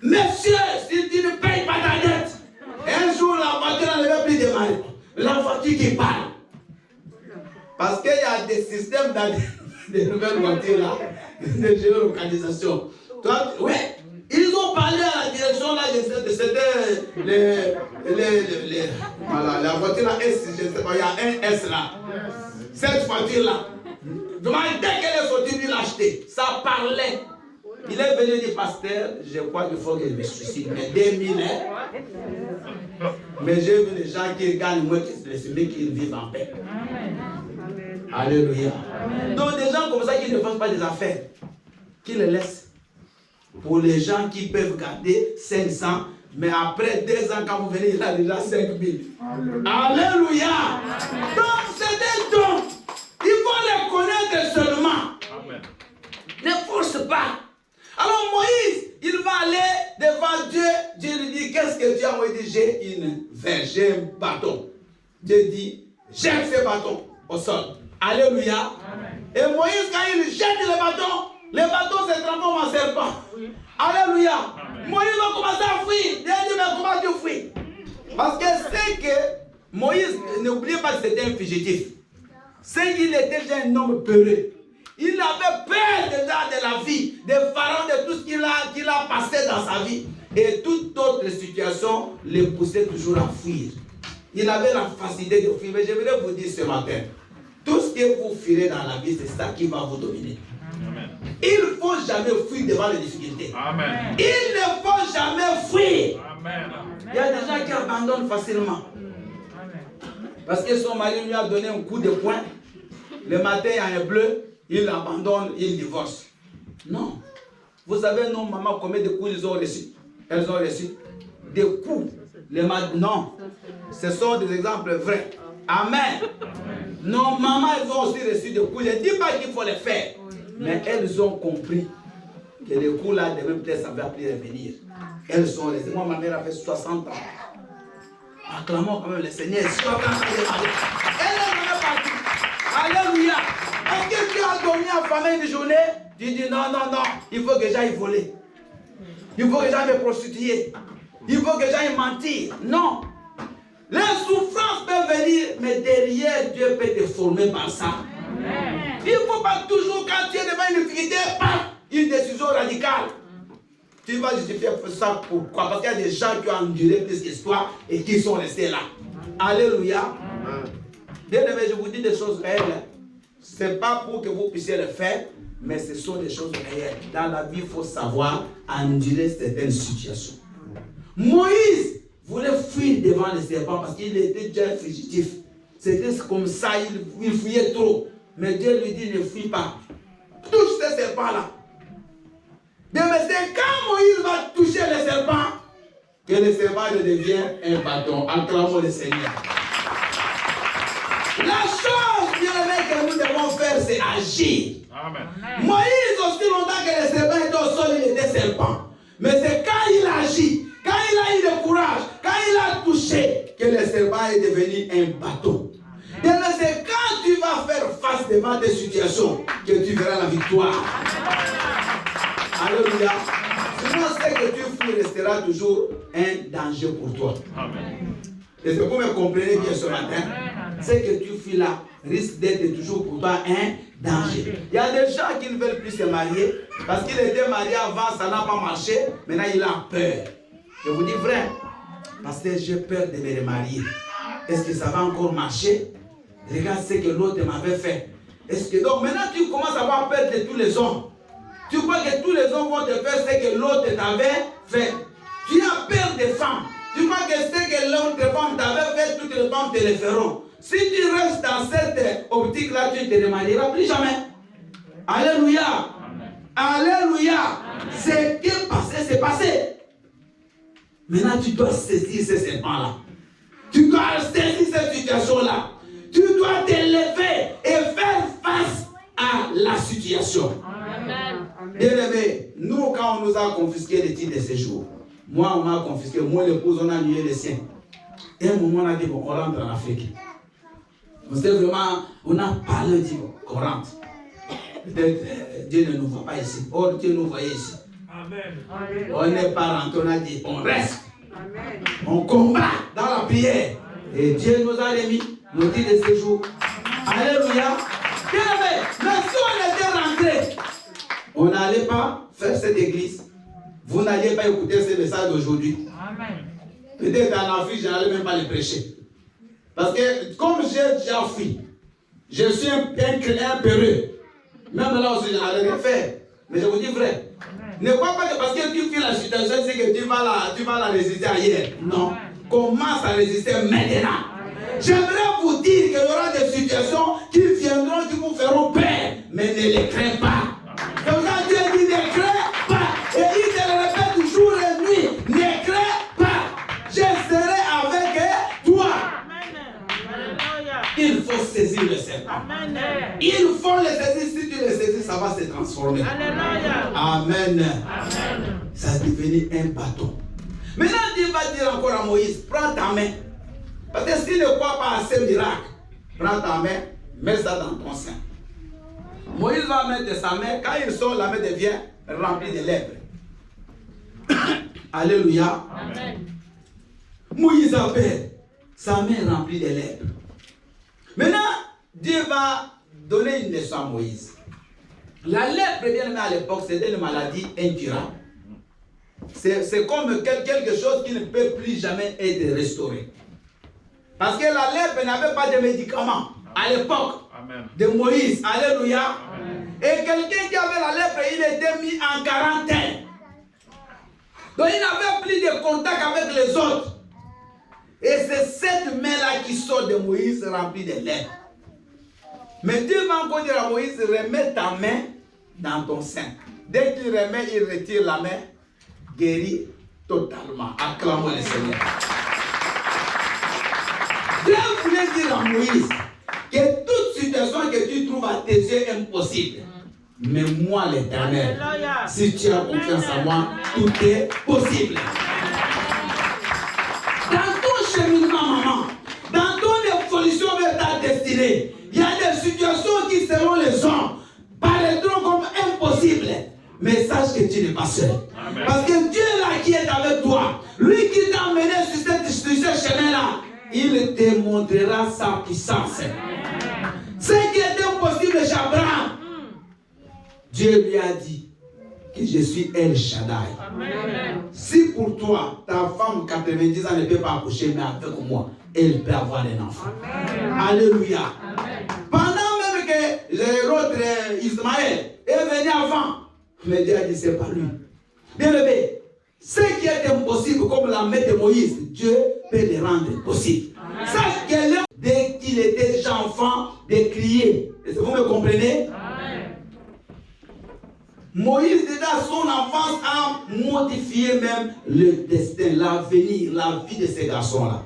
Monsieur, si tu ne payes pas ta dette, un jour la voiture n'avait plus démarrer. La voiture qui parle. Parce qu'il y a des systèmes dans des nouvelles voitures là, de géolocalisation. Oui, ils ont parlé à la direction là, c'était voilà, la voiture là, S, je sais pas, il y a un S là. Cette voiture là, dès qu'elle est sortie, il l'a acheté. Ça parlait. Il est venu dire, pasteur, je crois qu'il faut que je me suicide. Mais 2000, hein? Mais j'ai vu des gens qui gagnent moins que celui qui vivent en paix. Amen. Alléluia. Amen. Donc des gens comme ça qui ne font pas des affaires, qui les laissent. Pour les gens qui peuvent garder 500, mais après 2 ans, quand vous venez, il a déjà 5000. Alléluia. Donc c'est des dons. Il faut les connaître seulement. Amen. Ne force pas. Alors Moïse, il va aller devant Dieu. Dieu lui dit, qu'est-ce que tu as? Moïse dit, j'ai une verge, j'ai un bâton. Dieu dit, jette ce bâton au sol. Alléluia. Amen. Et Moïse, quand il jette le bâton se transforme en serpent. Alléluia. Amen. Moïse va commencer à fuir. Dieu dit, mais comment tu fuis? Parce que c'est que Moïse, n'oubliez pas que c'était un fugitif. C'est qu'il était déjà un homme peureux. Il avait peur déjà de la vie, des pharaons, de tout ce qu'il a passé dans sa vie. Et toute autre situation le poussait toujours à fuir. Il avait la facilité de fuir. Mais je voulais vous dire ce matin, tout ce que vous fuirez dans la vie, c'est ça qui va vous dominer. Amen. Il ne faut jamais fuir devant les difficultés. Amen. Il ne faut jamais fuir. Amen. Il y a des gens qui abandonnent facilement. Parce que son mari lui a donné un coup de poing. Le matin, il y a un bleu. Il abandonne, il divorce. Non. Vous savez, nos mamans, combien de coups ils ont reçus? Elles ont reçu des coups. Non. Ce sont des exemples vrais. Amen. Nos mamans, elles ont aussi reçu des coups. Je ne dis pas qu'il faut les faire. Mais elles ont compris que les coups là, de même peut-être, ça va plus revenir. Elles sont restées. Moi, ma mère avait 60 ans. Acclamons quand même le Seigneur. Elle est même partie. Alléluia. Est-ce que tu as dormi en famille une journée? Tu dis non, il faut que j'aille voler. Il faut que j'aille me prostituer. Il faut que j'aille mentir. Non. Les souffrances peuvent venir, mais derrière, Dieu peut te former par ça. Amen. Il ne faut pas toujours, quand tu es devant une difficulté, une décision radicale. Tu vas justifier ça pourquoi? Parce qu'il y a des gens qui ont enduré plus que toi et qui sont restés là. Alléluia. Bien aimé, je vous dis des choses réelles. Ce n'est pas pour que vous puissiez le faire, mais ce sont des choses réelles. Dans la vie, il faut savoir endurer certaines situations. Moïse voulait fuir devant les serpents parce qu'il était déjà fugitif. C'était comme ça, il fuyait trop. Mais Dieu lui dit, ne fuis pas. Touche ces serpents-là. Mais c'est quand Moïse va toucher les serpents que le serpent devient un bâton. Acclamons le Seigneur. La chose bien aimée que nous devons faire, c'est agir. Amen. Moïse, aussi longtemps que le serpent était au sol, il était serpent. Mais c'est quand il agit, quand il a eu le courage, quand il a touché, que le serpent est devenu un bâton. Et c'est quand tu vas faire face devant des situations que tu verras la victoire. Alléluia. Sinon, c'est que tu fuis restera toujours un danger pour toi. Amen. Et c'est pour me comprenez bien ce matin. C'est que tu fuis là, risque d'être toujours pour toi un danger. Il y a des gens qui ne veulent plus se marier parce qu'il était marié avant, ça n'a pas marché. Maintenant, il a peur. Je vous dis vrai, parce que j'ai peur de me remarier. Est-ce que ça va encore marcher? Regarde ce que l'autre m'avait fait. Est-ce que donc maintenant tu commences à avoir peur de tous les hommes? Tu crois que tous les hommes vont te faire ce que l'autre t'avait fait? Tu as peur des femmes. Tu crois que ce que l'autre femme t'avait fait, toutes les femmes te le feront. Si tu restes dans cette optique-là, tu ne te remarieras plus jamais. Alléluia. Amen. Alléluia. Ce qui est passé, c'est passé. Maintenant, tu dois saisir ces serpents-là. Tu dois saisir cette situation-là. Tu dois t'élever et faire face à la situation. Bien-aimé, nous, quand on nous a confisqué les titres de séjour, moi, on m'a confisqué, moi, l'épouse, on a annulé les siens. Et à un moment, on a dit, bon, on rentre en Afrique. C'est vraiment, on a parlé, on dit, bon, qu'on rentre. Peut-être Dieu ne nous voit pas ici. Or, Dieu nous voyait ici. Amen. On n'est pas rentré, on a dit, on reste. Amen. On combat dans la prière. Et Dieu nous a remis nos titres de séjour. Alléluia. Mais si on était rentré, on n'allait pas faire cette église. Vous n'alliez pas écouter ce message d'aujourd'hui. Peut-être en Afrique, je n'allais même pas le prêcher. Parce que comme j'ai déjà fui, je suis un peureux. Même là aussi, je n'allais rien faire. Mais je vous dis vrai. Ne crois pas que parce que tu fuis la situation, c'est que tu vas la résister ailleurs. Non. Commence à résister maintenant. J'aimerais vous dire qu'il y aura des situations qui viendront, qui vous feront peur. Mais ne les crains pas. Donc quand Dieu dit ne crains pas, et il te le répète jour et nuit, ne crains pas. Je serai avec toi. Il faut saisir le serpent. Il faut le saisir. Si tu le saisis, ça va se transformer. Amen. Ça va devenir un bâton. Maintenant, Dieu va dire encore à Moïse, prends ta main. Parce que s'il ne croit pas à ce miracle, prends ta main, mets ça dans ton sein. Moïse va mettre sa main, quand il sort, la main devient remplie de lèvres. Alléluia. Amen. Moïse appelle, sa main remplie de lèvres. Maintenant, Dieu va donner une leçon à Moïse. La lèpre, bien aimé, à l'époque, c'était une maladie incurable. C'est comme quelque chose qui ne peut plus jamais être restauré. Parce que la lèpre n'avait pas de médicaments à l'époque de Moïse. Alléluia. Amen. Et quelqu'un qui avait la lèpre, il était mis en quarantaine. Donc il n'avait plus de contact avec les autres. Et c'est cette main-là qui sort de Moïse remplie de lèpre. Mais Dieu va encore dire à Moïse, remets ta main dans ton sein. Dès qu'il remet, il retire la main, guérit totalement. Acclamons le Seigneur. Dieu voulait dire à Moïse que toute situation que tu trouves à tes yeux impossible, mais moi l'Éternel, si tu as confiance en moi, tout est possible. Dans ton cheminement, maman, dans ton évolution vers ta destinée, il y a des situations qui, selon les hommes, paraîtront comme impossibles. Mais sache que tu n'es pas seul. Amen. Parce que Dieu là qui est avec toi, lui qui t'a emmené sur ce chemin-là, il te montrera sa puissance. Ce qui était impossible chez Abraham, Dieu lui a dit que je suis El Shaddai. Amen. Si pour toi, ta femme 90 ans ne peut pas accoucher, mais avec moi, elle peut avoir un enfant. Amen. Alléluia. Amen. Pendant même que l'autre Ismaël est venu avant, mais Dieu a dit c'est pas lui. Bien aimé, ce qui est impossible, comme la main de Moïse, Dieu peut le rendre possible. Sache que dès qu'il était déjà enfant, de crier. Vous me comprenez? Amen. Moïse, déjà son enfance, a modifié même le destin, l'avenir, la vie de ces garçons-là.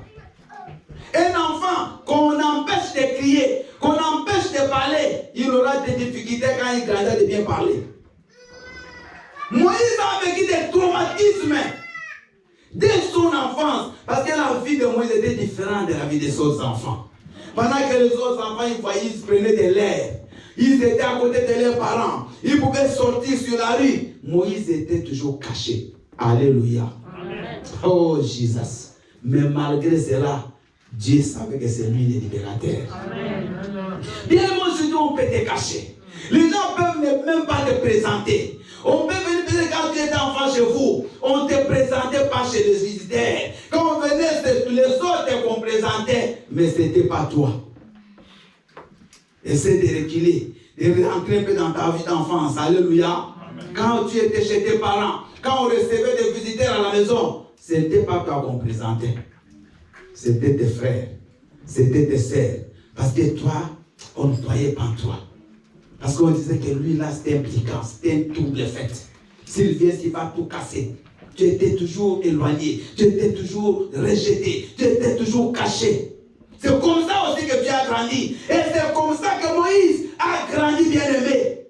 Un enfant qu'on empêche de crier, qu'on empêche de parler, il aura des difficultés quand il grandira de bien parler. Moïse a vécu des traumatismes dès son enfance, parce que la vie de Moïse était différente de la vie des autres enfants. Pendant que les autres enfants, ils se prenaient de l'air, ils étaient à côté de leurs parents, ils pouvaient sortir sur la rue. Moïse était toujours caché. Alléluia. Amen. Oh Jésus. Mais malgré cela, Dieu savait que c'est lui le libérateur. Amen. Bien, moi, aujourd'hui, on peut te cacher. Les gens peuvent même pas te présenter. On peut venir quand tu étais enfant chez vous, on ne te présentait pas chez les visiteurs. Quand on venait, les autres qu'on présentait, mais ce n'était pas toi. Essaie de reculer, de rentrer un peu dans ta vie d'enfance. Alléluia. Amen. Quand tu étais chez tes parents, quand on recevait des visiteurs à la maison, ce n'était pas toi qu'on présentait. C'était tes frères, c'était tes sœurs. Parce que toi, on ne croyait pas en toi. Parce qu'on disait que lui là c'était impliquant, c'était un double fait. S'il vient, il va tout casser. tu étais toujours éloigné, tu étais toujours rejeté, tu étais toujours caché. C'est comme ça aussi que tu as grandi. Et c'est comme ça que Moïse a grandi, bien-aimé.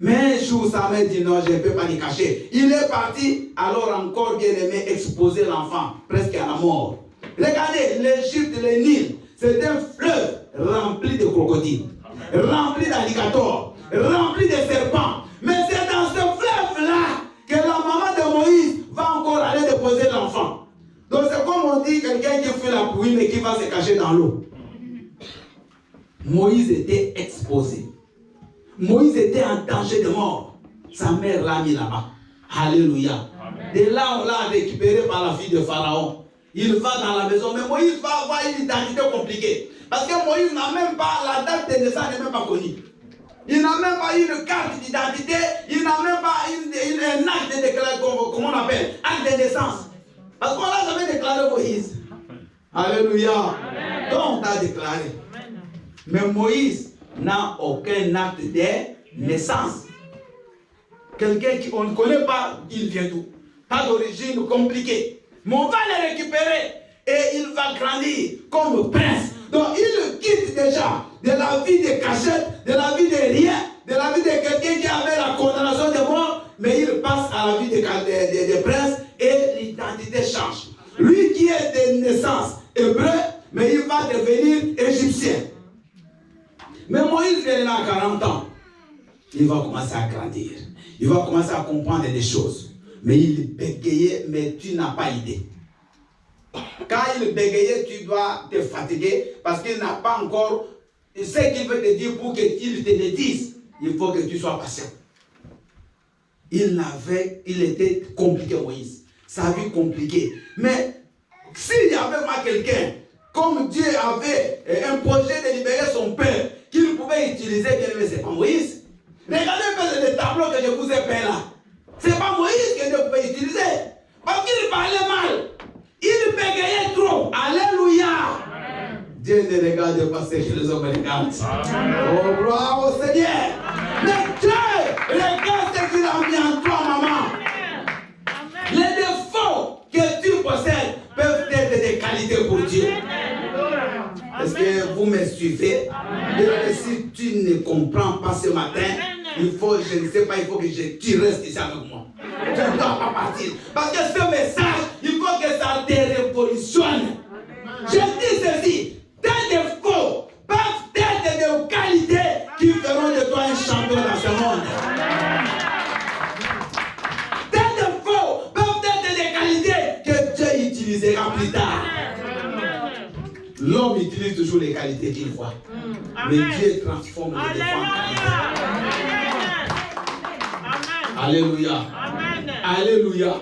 Mais un jour, Samuel dit non, je ne peux pas le cacher. Il est parti, alors encore, bien-aimé, exposer l'enfant, presque à la mort. Regardez, l'Égypte, le Nil, c'est un fleuve rempli de crocodiles, rempli d'alligators, rempli de serpents. Mais c'est dans ce fleuve-là que la maman de Moïse va encore aller déposer l'enfant. Donc c'est comme on dit, quelqu'un qui fait la pluie mais qui va se cacher dans l'eau. Moïse était exposé. Moïse était en danger de mort. Sa mère l'a mis là-bas. Alléluia. Et là, on l'a récupéré par la fille de Pharaon. Il va dans la maison, mais Moïse va avoir une identité compliquée. Parce que Moïse n'a même pas, la date de naissance n'est même pas connue. Il n'a même pas une carte d'identité, il n'a même pas un acte de déclaration, comment on appelle, acte de naissance. Parce qu'on l'a jamais déclaré Moïse. Alléluia. Amen. Donc on t'a déclaré. Amen. Mais Moïse n'a aucun acte de naissance. Quelqu'un qu'on ne connaît pas, il vient d'où? Pas d'origine compliquée. Mais on va le récupérer et il va grandir comme prince. Donc il quitte déjà de la vie de cachette, de la vie de rien, de la vie de quelqu'un qui avait la condamnation de mort, mais il passe à la vie de prince et l'identité change. Lui qui est de naissance hébreu, mais il va devenir égyptien. Mais Moïse vient là à 40 ans. Il va commencer à grandir. Il va commencer à comprendre des choses. Mais il bégayait, mais tu n'as pas idée. Quand il bégayait, tu dois te fatiguer parce qu'il n'a pas encore ce qu'il veut te dire pour qu'il te le dise. Il faut que tu sois patient. Il était compliqué, Moïse. Sa vie compliquée. Mais s'il y avait pas quelqu'un, comme Dieu avait un projet de libérer son père, qu'il pouvait utiliser, c'est pas Moïse. Regardez le tableau que je vous ai peint là. C'est pas Moïse que Dieu pouvait utiliser. Parce qu'il parlait mal. Il bégayait trop. Alléluia. Amen. Dieu ne regarde pas ce que les hommes regardent. Oh, gloire au Seigneur. Amen. Mais Dieu regarde ce qu'il a mis en toi, maman. Amen. Les défauts que tu possèdes peuvent être des qualités pour Dieu. Est-ce que vous me suivez? Et si tu ne comprends pas ce matin, il faut, je ne sais pas, il faut que tu restes ici avec moi. Tu ne dois pas partir. Parce que ce message, il faut que ça te révolutionne. Je dis ceci, tes défauts peuvent être des qualités qui feront de toi un champion dans ce monde. Tes défauts peuvent être des qualités que Dieu utilisera plus tard. L'homme utilise toujours les qualités qu'il voit. Mais Dieu transforme les défauts en qualités. Alléluia. Amen. Alléluia.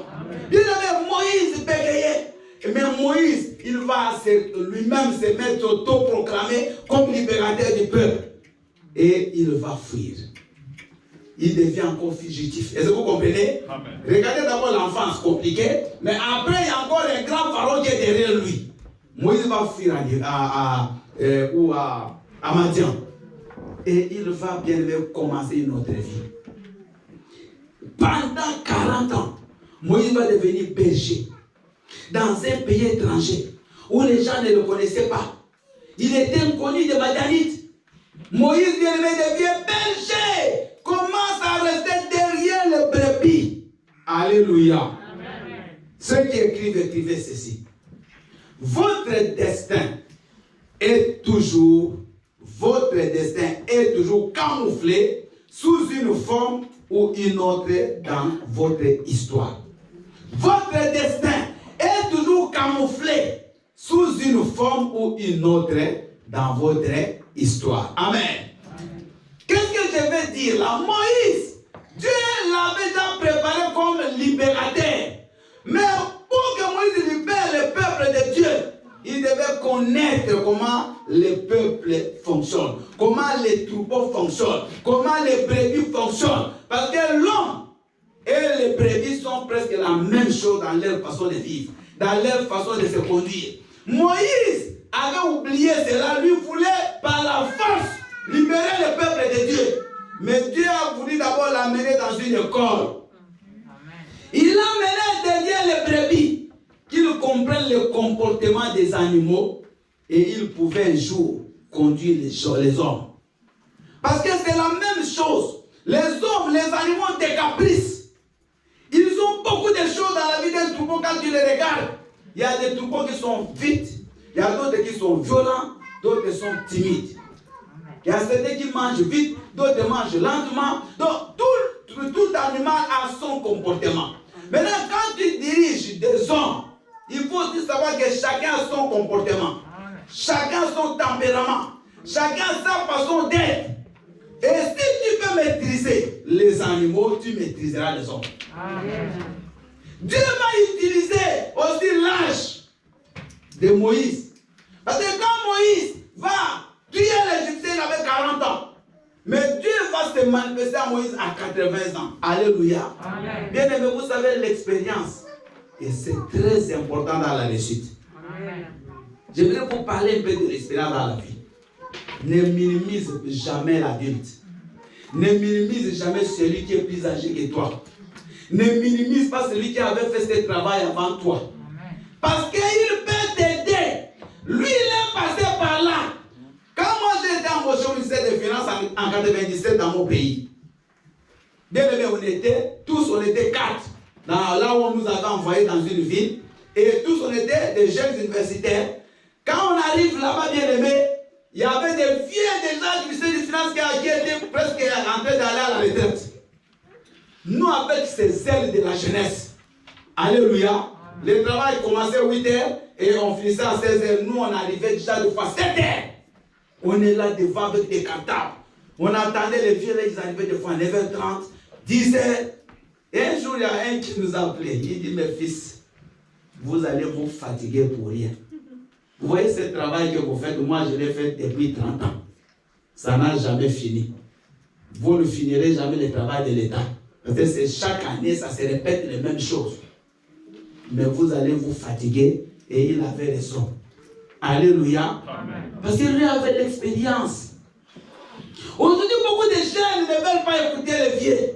Bien aimé, Moïse bégayait. Mais Moïse, il va lui-même se mettre auto-proclamé comme libérateur du peuple. Et il va fuir. Il devient encore fugitif. Est-ce que vous comprenez? Amen. Regardez d'abord l'enfance compliquée. Mais après, il y a encore un grand pharaon qui est derrière lui. Moïse va fuir à Madian. Et il va bien commencer une autre vie. Pendant 40 ans, Moïse va devenir berger dans un pays étranger où les gens ne le connaissaient pas. Il était inconnu des Madianites. Moïse devient berger, commence à rester derrière les brebis. Alléluia. Amen. Ceux qui écrivent ceci. Votre destin est toujours camouflé sous une forme ou une autre dans votre histoire. Votre destin est toujours camouflé sous une forme ou une autre dans votre histoire. Amen. Qu'est-ce que je veux dire là? Moïse, Dieu l'avait déjà préparé comme libérateur. Mais pour que Moïse libère le peuple de Dieu, il devait connaître comment le peuple fonctionne, comment les troupeaux fonctionnent, comment les brebis fonctionnent. Parce que l'homme et les brebis sont presque la même chose dans leur façon de vivre, dans leur façon de se conduire. Moïse avait oublié cela, lui voulait par la force libérer le peuple de Dieu. Mais Dieu a voulu d'abord l'amener dans une école. Il l'a mené les brebis, qu'ils comprennent le comportement des animaux et ils pouvaient un jour conduire les hommes. Parce que c'est la même chose. Les hommes, les animaux ont des caprices. Ils ont beaucoup de choses dans la vie d'un troupeau quand tu les regardes. Il y a des troupeaux qui sont vite, il y a d'autres qui sont violents, d'autres qui sont timides. Il y a certains qui mangent vite, d'autres mangent lentement. Donc tout animal a son comportement. Maintenant, quand tu diriges des hommes, il faut aussi savoir que chacun a son comportement. Chacun a son tempérament. Chacun a sa façon d'être. Et si tu peux maîtriser les animaux, tu maîtriseras les hommes. Amen. Dieu va utiliser aussi l'âge de Moïse. Parce que quand Moïse va tuer l'Égyptien, il avait 40 ans. Mais Dieu va se manifester à Moïse à 80 ans. Alléluia. Amen. Bien aimé, vous savez l'expérience. Et c'est très important dans la réussite. Amen. J'aimerais vous parler un peu de l'expérience dans la vie. Ne minimise jamais l'adulte. Ne minimise jamais celui qui est plus âgé que toi. Ne minimise pas celui qui avait fait ce travail avant toi. Parce qu'il peut t'aider. Lui, il est passé par là. Quand moi j'étais embauché au ministère des Finances en 1997 dans mon pays, bien aimé, on était 4. Là où on nous avait envoyés dans une ville. Et tous on était des jeunes universitaires. Quand on arrive là-bas, bien aimé, il y avait des vieux déjà du ministère des Finances qui étaient presque en train d'aller à la retraite. Nous, avec ces ailes de la jeunesse, alléluia, le travail commençait à 8h et on finissait à 16h. Nous, on arrivait déjà de fois 7h. On est là devant avec des cartables. On attendait les vieux, ils arrivaient des fois à 9h30, 10h. Et un jour, il y a un qui nous a appelé. Il dit, mes fils, vous allez vous fatiguer pour rien. Vous voyez ce travail que vous faites, moi je l'ai fait depuis 30 ans. Ça n'a jamais fini. Vous ne finirez jamais le travail de l'État. Parce que c'est chaque année, ça se répète les mêmes choses. Mais vous allez vous fatiguer et il avait raison. Alléluia. Amen. Parce qu'il lui avait l'expérience. Aujourd'hui, beaucoup de jeunes ne veulent pas écouter les vieux.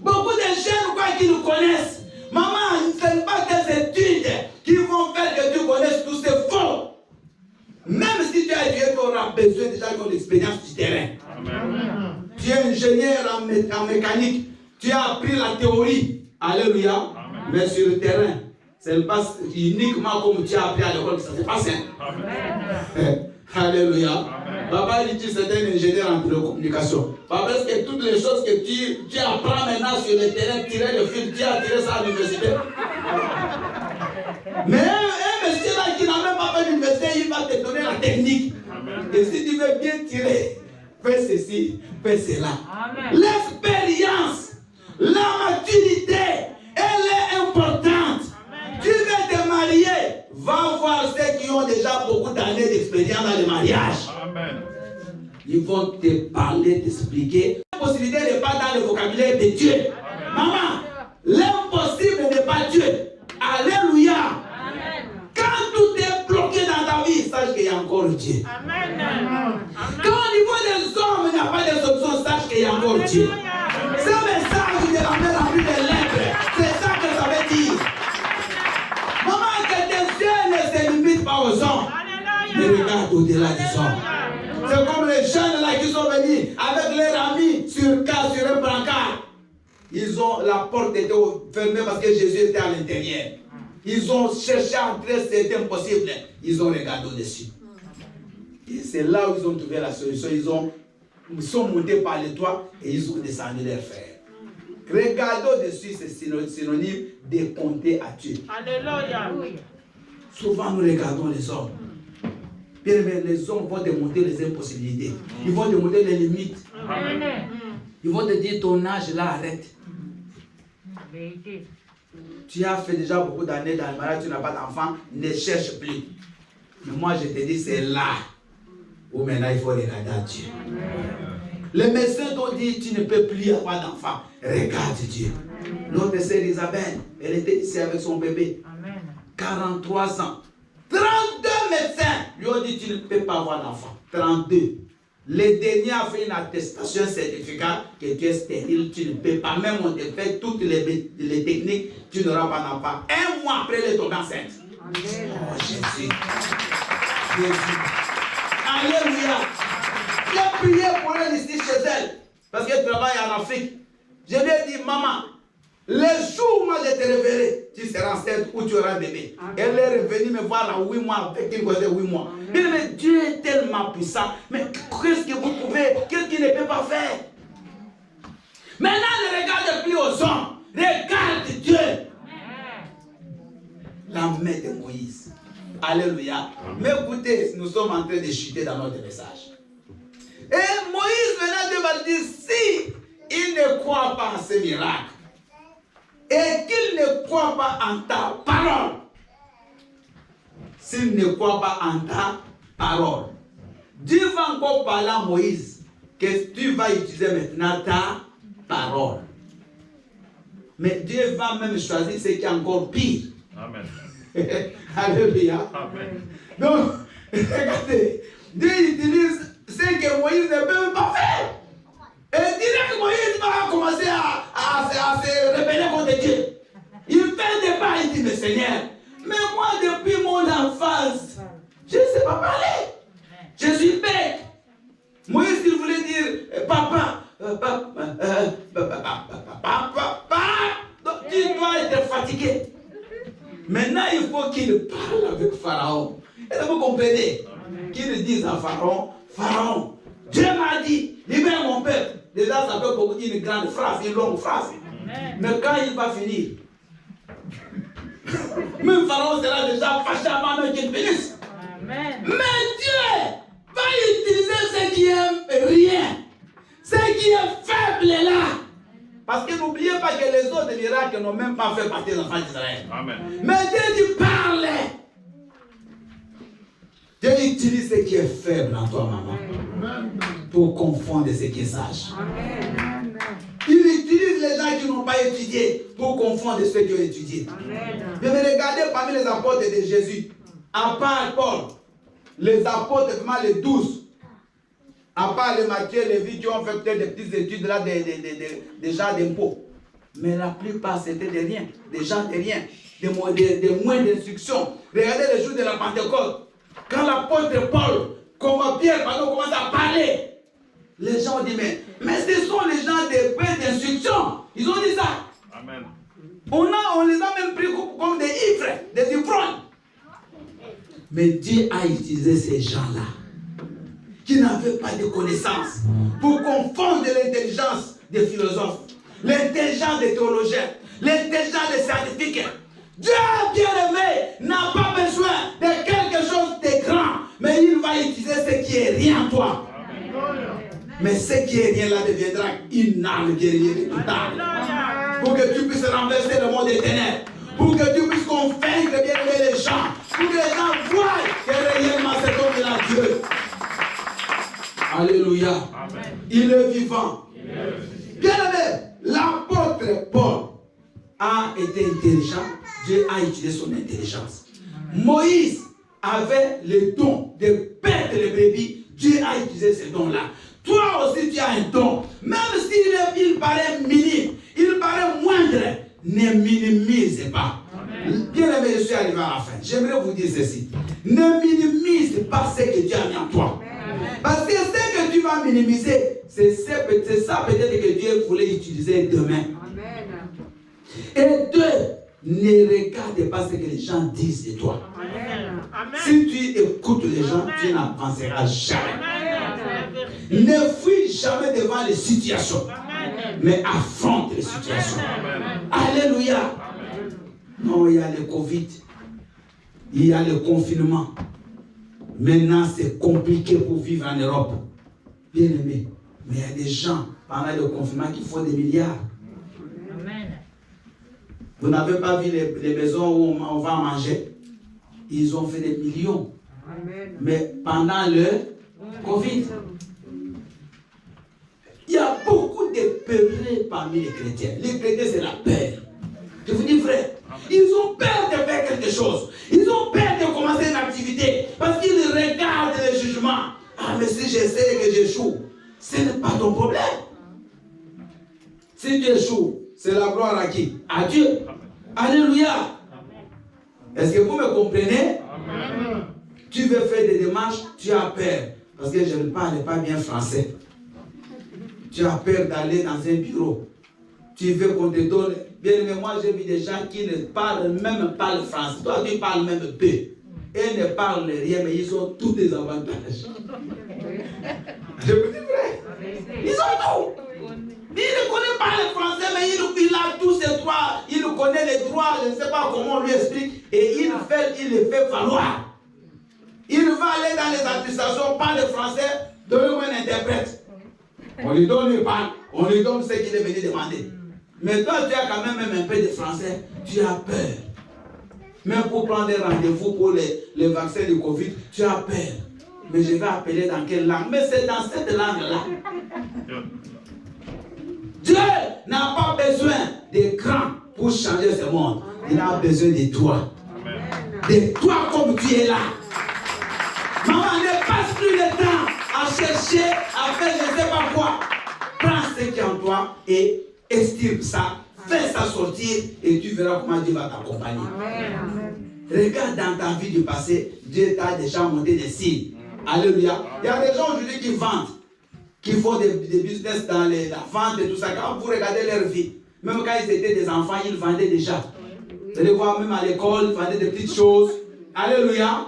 Beaucoup de jeunes croient qu'ils nous connaissent. Maman, ce n'est pas tes études qui vont faire que tu connaisses tout, c'est faux. Même si tu as étudié, tu auras besoin déjà de l'expérience du terrain. Amen. Tu es ingénieur en mécanique, tu as appris la théorie. Alléluia. Amen. Mais sur le terrain, ce n'est pas uniquement comme tu as appris à l'école, ça c'est pas simple. Alléluia. Amen. Papa dit que c'est un ingénieur en télécommunication. Papa, est-ce que toutes les choses que tu apprends maintenant sur le terrain, tirer le fil, tu as tiré ça à l'université? Mais un monsieur là qui n'a même pas fait l'université, il va te donner la technique. Amen. Et si tu veux bien tirer, fais ceci, fais cela. L'expérience, la maturité, elle est importante. Amen. Tu veux te marier, va voir ceux qui ont déjà beaucoup d'années d'expérience dans le mariage. Amen. Ils vont te parler, t'expliquer. L'impossibilité n'est pas dans le vocabulaire de Dieu. Amen. Maman, l'impossible n'est pas Dieu. Alléluia. Amen. Quand tout est bloqué dans ta vie, sache qu'il y a encore Dieu. Amen. Quand au niveau des hommes, il n'y a pas de solution, sache qu'il y a encore Dieu. Ce message de la mer remplie de lèvres, c'est ça que ça veut dire. Maman, que tes yeux ne se limitent pas aux hommes, mais regarde au-delà des hommes. C'est comme les jeunes là qui sont venus avec leurs amis sur un brancard. La porte était fermée parce que Jésus était à l'intérieur. Ils ont cherché à entrer, c'était impossible. Ils ont regardé au-dessus. Et c'est là où ils ont trouvé la solution. Ils sont montés par les toits et ils ont descendu leurs frères. Regarder au-dessus, c'est synonyme de compter à Dieu. Alléluia. Souvent, nous regardons les hommes. Bien aimé, les hommes vont te montrer les impossibilités. Ils vont te montrer les limites. Amen. Ils vont te dire ton âge là, arrête. Tu as fait déjà beaucoup d'années dans le mariage, tu n'as pas d'enfant, ne cherche plus. Mais moi je te dis, c'est là où maintenant il faut regarder à Dieu. Les médecins t'ont dit, tu ne peux plus avoir d'enfant. Regarde Dieu. Notre sœur Isabelle, elle était ici avec son bébé. 43 ans. 32 médecins lui ont dit, tu ne peux pas avoir d'enfant. 32. Le dernier a fait une attestation, un certificat que tu es stérile, tu ne peux pas. Même on te fait toutes les techniques, tu n'auras pas. Un mois après, elle est tombée enceinte. Amen. Oh Jésus. Jésus. Alléluia. J'ai prié pour elle ici chez elle. Parce qu'elle travaille en Afrique. Je lui ai dit, maman, le jour où moi je te révélerai, tu seras enceinte ou tu auras un bébé. Amen. Elle est revenue me voir à 8 mois, avec une grossesse de 8 mois. Mais Dieu est tellement puissant. Mais qu'est-ce que vous pouvez, qu'est-ce qu'il ne peut pas faire? Maintenant, ne regarde plus aux hommes. Regarde Dieu. La main de Moïse. Alléluia. Mais écoutez, nous sommes en train de chuter dans notre message. Et Moïse maintenant Dieu va dire, si il ne croit pas en ces miracles, et qu'il ne croit pas en ta parole, s'il ne croit pas en ta parole, Dieu va encore parler à Moïse que tu vas utiliser maintenant ta parole. Mais Dieu va même choisir ce qui est encore pire.
Amen.
Alléluia.
Amen.
Donc, regardez, Dieu utilise ce que Moïse ne peut pas faire. Et direct Moïse va commencer à se rebeller contre Dieu. Il fait des pas, il dit, mais Seigneur, mais moi depuis mon enfance, je ne sais pas parler. Je suis bête. Moïse, il voulait dire, papa, donc tu dois être fatigué. Maintenant, il faut qu'il parle avec Pharaon. Et vous comprenez qu'il dise à Pharaon, Pharaon, Dieu m'a dit, libère mon peuple. Déjà, ça peut beaucoup dire une grande phrase, une longue phrase. Mais quand il va finir, même Pharaon sera déjà fâché avant même qu'il finisse. Mais Dieu va utiliser ce qui est rien, ce qui est faible là. Parce que n'oubliez pas que les autres miracles n'ont même pas fait partie des enfants d'Israël. Mais Dieu dit parle. Dieu utilise ce qui est faible en toi, maman, pour confondre ce qui est sage. Il utilise les gens qui n'ont pas étudié pour confondre ceux qui ont étudié. Je vais regarder parmi les apôtres de Jésus, à part Paul, les apôtres, vraiment les 12, à part les Matthieu, les Lévi qui ont fait peut-être des petites études là, des gens d'impôts. Mais la plupart c'était des rien, des gens de rien, des moins d'instruction. Regardez les jours de la Pentecôte. Quand l'apôtre Paul, comme Pierre, commence à parler, les gens ont dit, mais ce sont les gens de peu d'instruction. Ils ont dit ça.
Amen.
On les a même pris comme des ivres, des ivrognes. Mais Dieu a utilisé ces gens-là, qui n'avaient pas de connaissances, pour confondre l'intelligence des philosophes, l'intelligence des théologiens, l'intelligence des scientifiques. Dieu, bien-aimé, n'a pas besoin de quelque chose de grand, mais il va utiliser ce qui est rien en toi. Mais ce qui est rien là deviendra une arme guerrière de tout temps. Pour que tu puisses renverser le monde des ténèbres, pour que tu puisses convaincre bien-aimé les gens, pour que les gens voient que réellement cet homme est là Dieu. Alléluia. Amen. Il est vivant. Bien-aimé, l'apôtre Paul a été intelligent. Dieu a utilisé son intelligence. Moïse avait le don de perdre les brebis. Dieu a utilisé ce don-là. Toi aussi, tu as un don. Même s'il paraît minime, il paraît moindre, ne minimise pas. Bien-aimé, je suis arrivé à la fin. J'aimerais vous dire ceci. Ne minimise pas ce que Dieu a mis en toi. Parce que ce que tu vas minimiser, c'est ça peut-être que Dieu voulait utiliser demain. Et deux, ne regarde pas ce que les gens disent de toi. Amen. Si tu écoutes les gens, tu n'avanceras jamais. Ne fuis jamais devant les situations, mais affronte les situations. Alléluia. Non, il y a le Covid, il y a le confinement. Maintenant, c'est compliqué pour vivre en Europe. Bien aimé, mais il y a des gens pendant le confinement qui font des milliards. Vous n'avez pas vu les maisons où on va manger? Ils ont fait des millions. Amen. Mais pendant le Covid, il y a beaucoup de peureux parmi les chrétiens. Les chrétiens, c'est la peur. Je vous dis, frère, ils ont peur de faire quelque chose. Ils ont peur de commencer une activité parce qu'ils regardent le jugement. Ah mais si j'essaie et que j'échoue, ce n'est pas ton problème. Si tu échoues, c'est la gloire à qui? À Dieu. Alléluia. Est-ce que vous me comprenez? Amen. Tu veux faire des démarches, tu as peur. Parce que je ne parle pas bien français. Tu as peur d'aller dans un bureau. Tu veux qu'on te donne. Bien aimé, moi j'ai vu des gens qui ne parlent même pas le français. Toi tu parles même peu. Ils ne parlent rien, mais ils ont tous les avantages. Je vous dis vrai. Ils ont tout. Il ne connaît pas le français, mais il a tous ses droits. Il connaît les droits, je ne sais pas comment on lui explique. Et il les fait valoir. Il va aller dans les administrations, parle le français, donne-moi un interprète. On lui donne, il parle. On lui donne ce qu'il est venu demander. Mais toi, tu as quand même un peu de français, tu as peur. Même pour prendre des rendez-vous pour les vaccins du Covid, tu as peur. Mais je vais appeler dans quelle langue? Mais c'est dans cette langue-là. Dieu n'a pas besoin d'écran pour changer ce monde. Il a besoin de toi. De toi comme tu es là. Maman, ne passe plus le temps à chercher, à faire je ne sais pas quoi. Prends ce qui est en toi et estime ça. Fais ça sortir et tu verras comment Dieu va t'accompagner. Regarde dans ta vie du passé, Dieu t'a déjà monté des signes. Alléluia. Il y a des gens aujourd'hui qui vendent, qui font des business dans la vente et tout ça. Quand vous regardez leur vie, même quand ils étaient des enfants, ils vendaient déjà. Vous allez voir, même à l'école, ils vendaient des petites choses. Alléluia.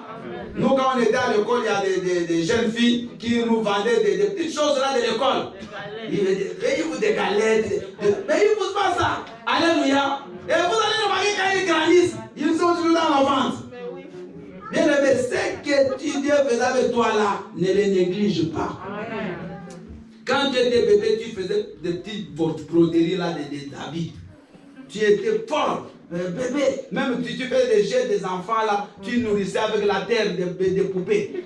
Nous, quand on était à l'école, il y a des jeunes filles qui nous vendaient des petites choses là de l'école. Ils vous des galettes. Mais ils ne poussent pas ça. Alléluia. Et vous allez remarquer quand ils grandissent, ils sont toujours dans la vente. Bien aimé, ce que Dieu faisait avec toi là, ne les néglige pas. Quand tu étais bébé, tu faisais des petites broderies là, des habits. Tu étais fort. Bébé, même si tu fais des jets des enfants là, tu nourrissais avec la terre des poupées.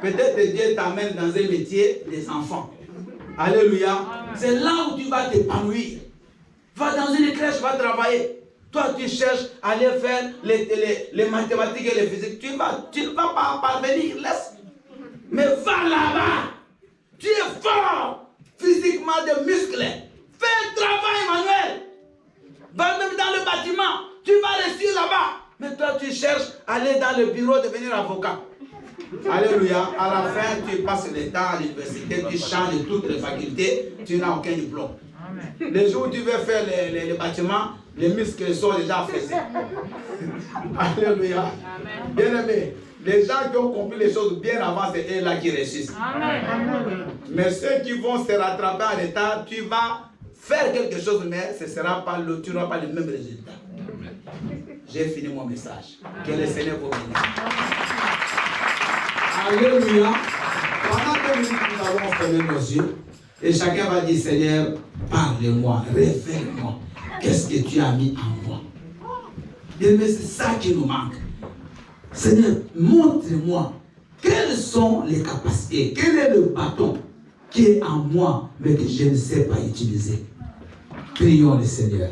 Peut-être Dieu t'amène dans un métier des enfants. Alléluia. C'est là où tu vas t'épanouir. Va dans une crèche, va travailler. Toi, tu cherches à aller faire les mathématiques et les physiques. Tu ne vas pas parvenir. Laisse. Mais va là-bas. Tu es fort physiquement, de muscles. Fais un travail manuel. Va même dans le bâtiment. Tu vas réussir là-bas. Mais toi, tu cherches à aller dans le bureau, devenir avocat. Alléluia. À la fin, tu passes le temps à l'université, tu changes toutes les facultés, tu n'as aucun diplôme. Les jours où tu veux faire les bâtiments, les muscles sont déjà faits. Alléluia. Bien aimé, les gens qui ont compris les choses bien avant, c'est eux là qui réussissent. Mais ceux qui vont se rattraper en retard, tu vas faire quelque chose, mais ce sera pas tu n'auras pas le même résultat. J'ai fini mon message. Que le Seigneur vous bénisse. Alléluia. Pendant 2 minutes, nous allons fermer nos yeux. Et chacun va dire, Seigneur, parle-moi, révèle-moi. Qu'est-ce que tu as mis en moi? Bien, mais c'est ça qui nous manque. Seigneur, montre-moi quelles sont les capacités, quel est le bâton qui est en moi, mais que je ne sais pas utiliser. Prions le Seigneur.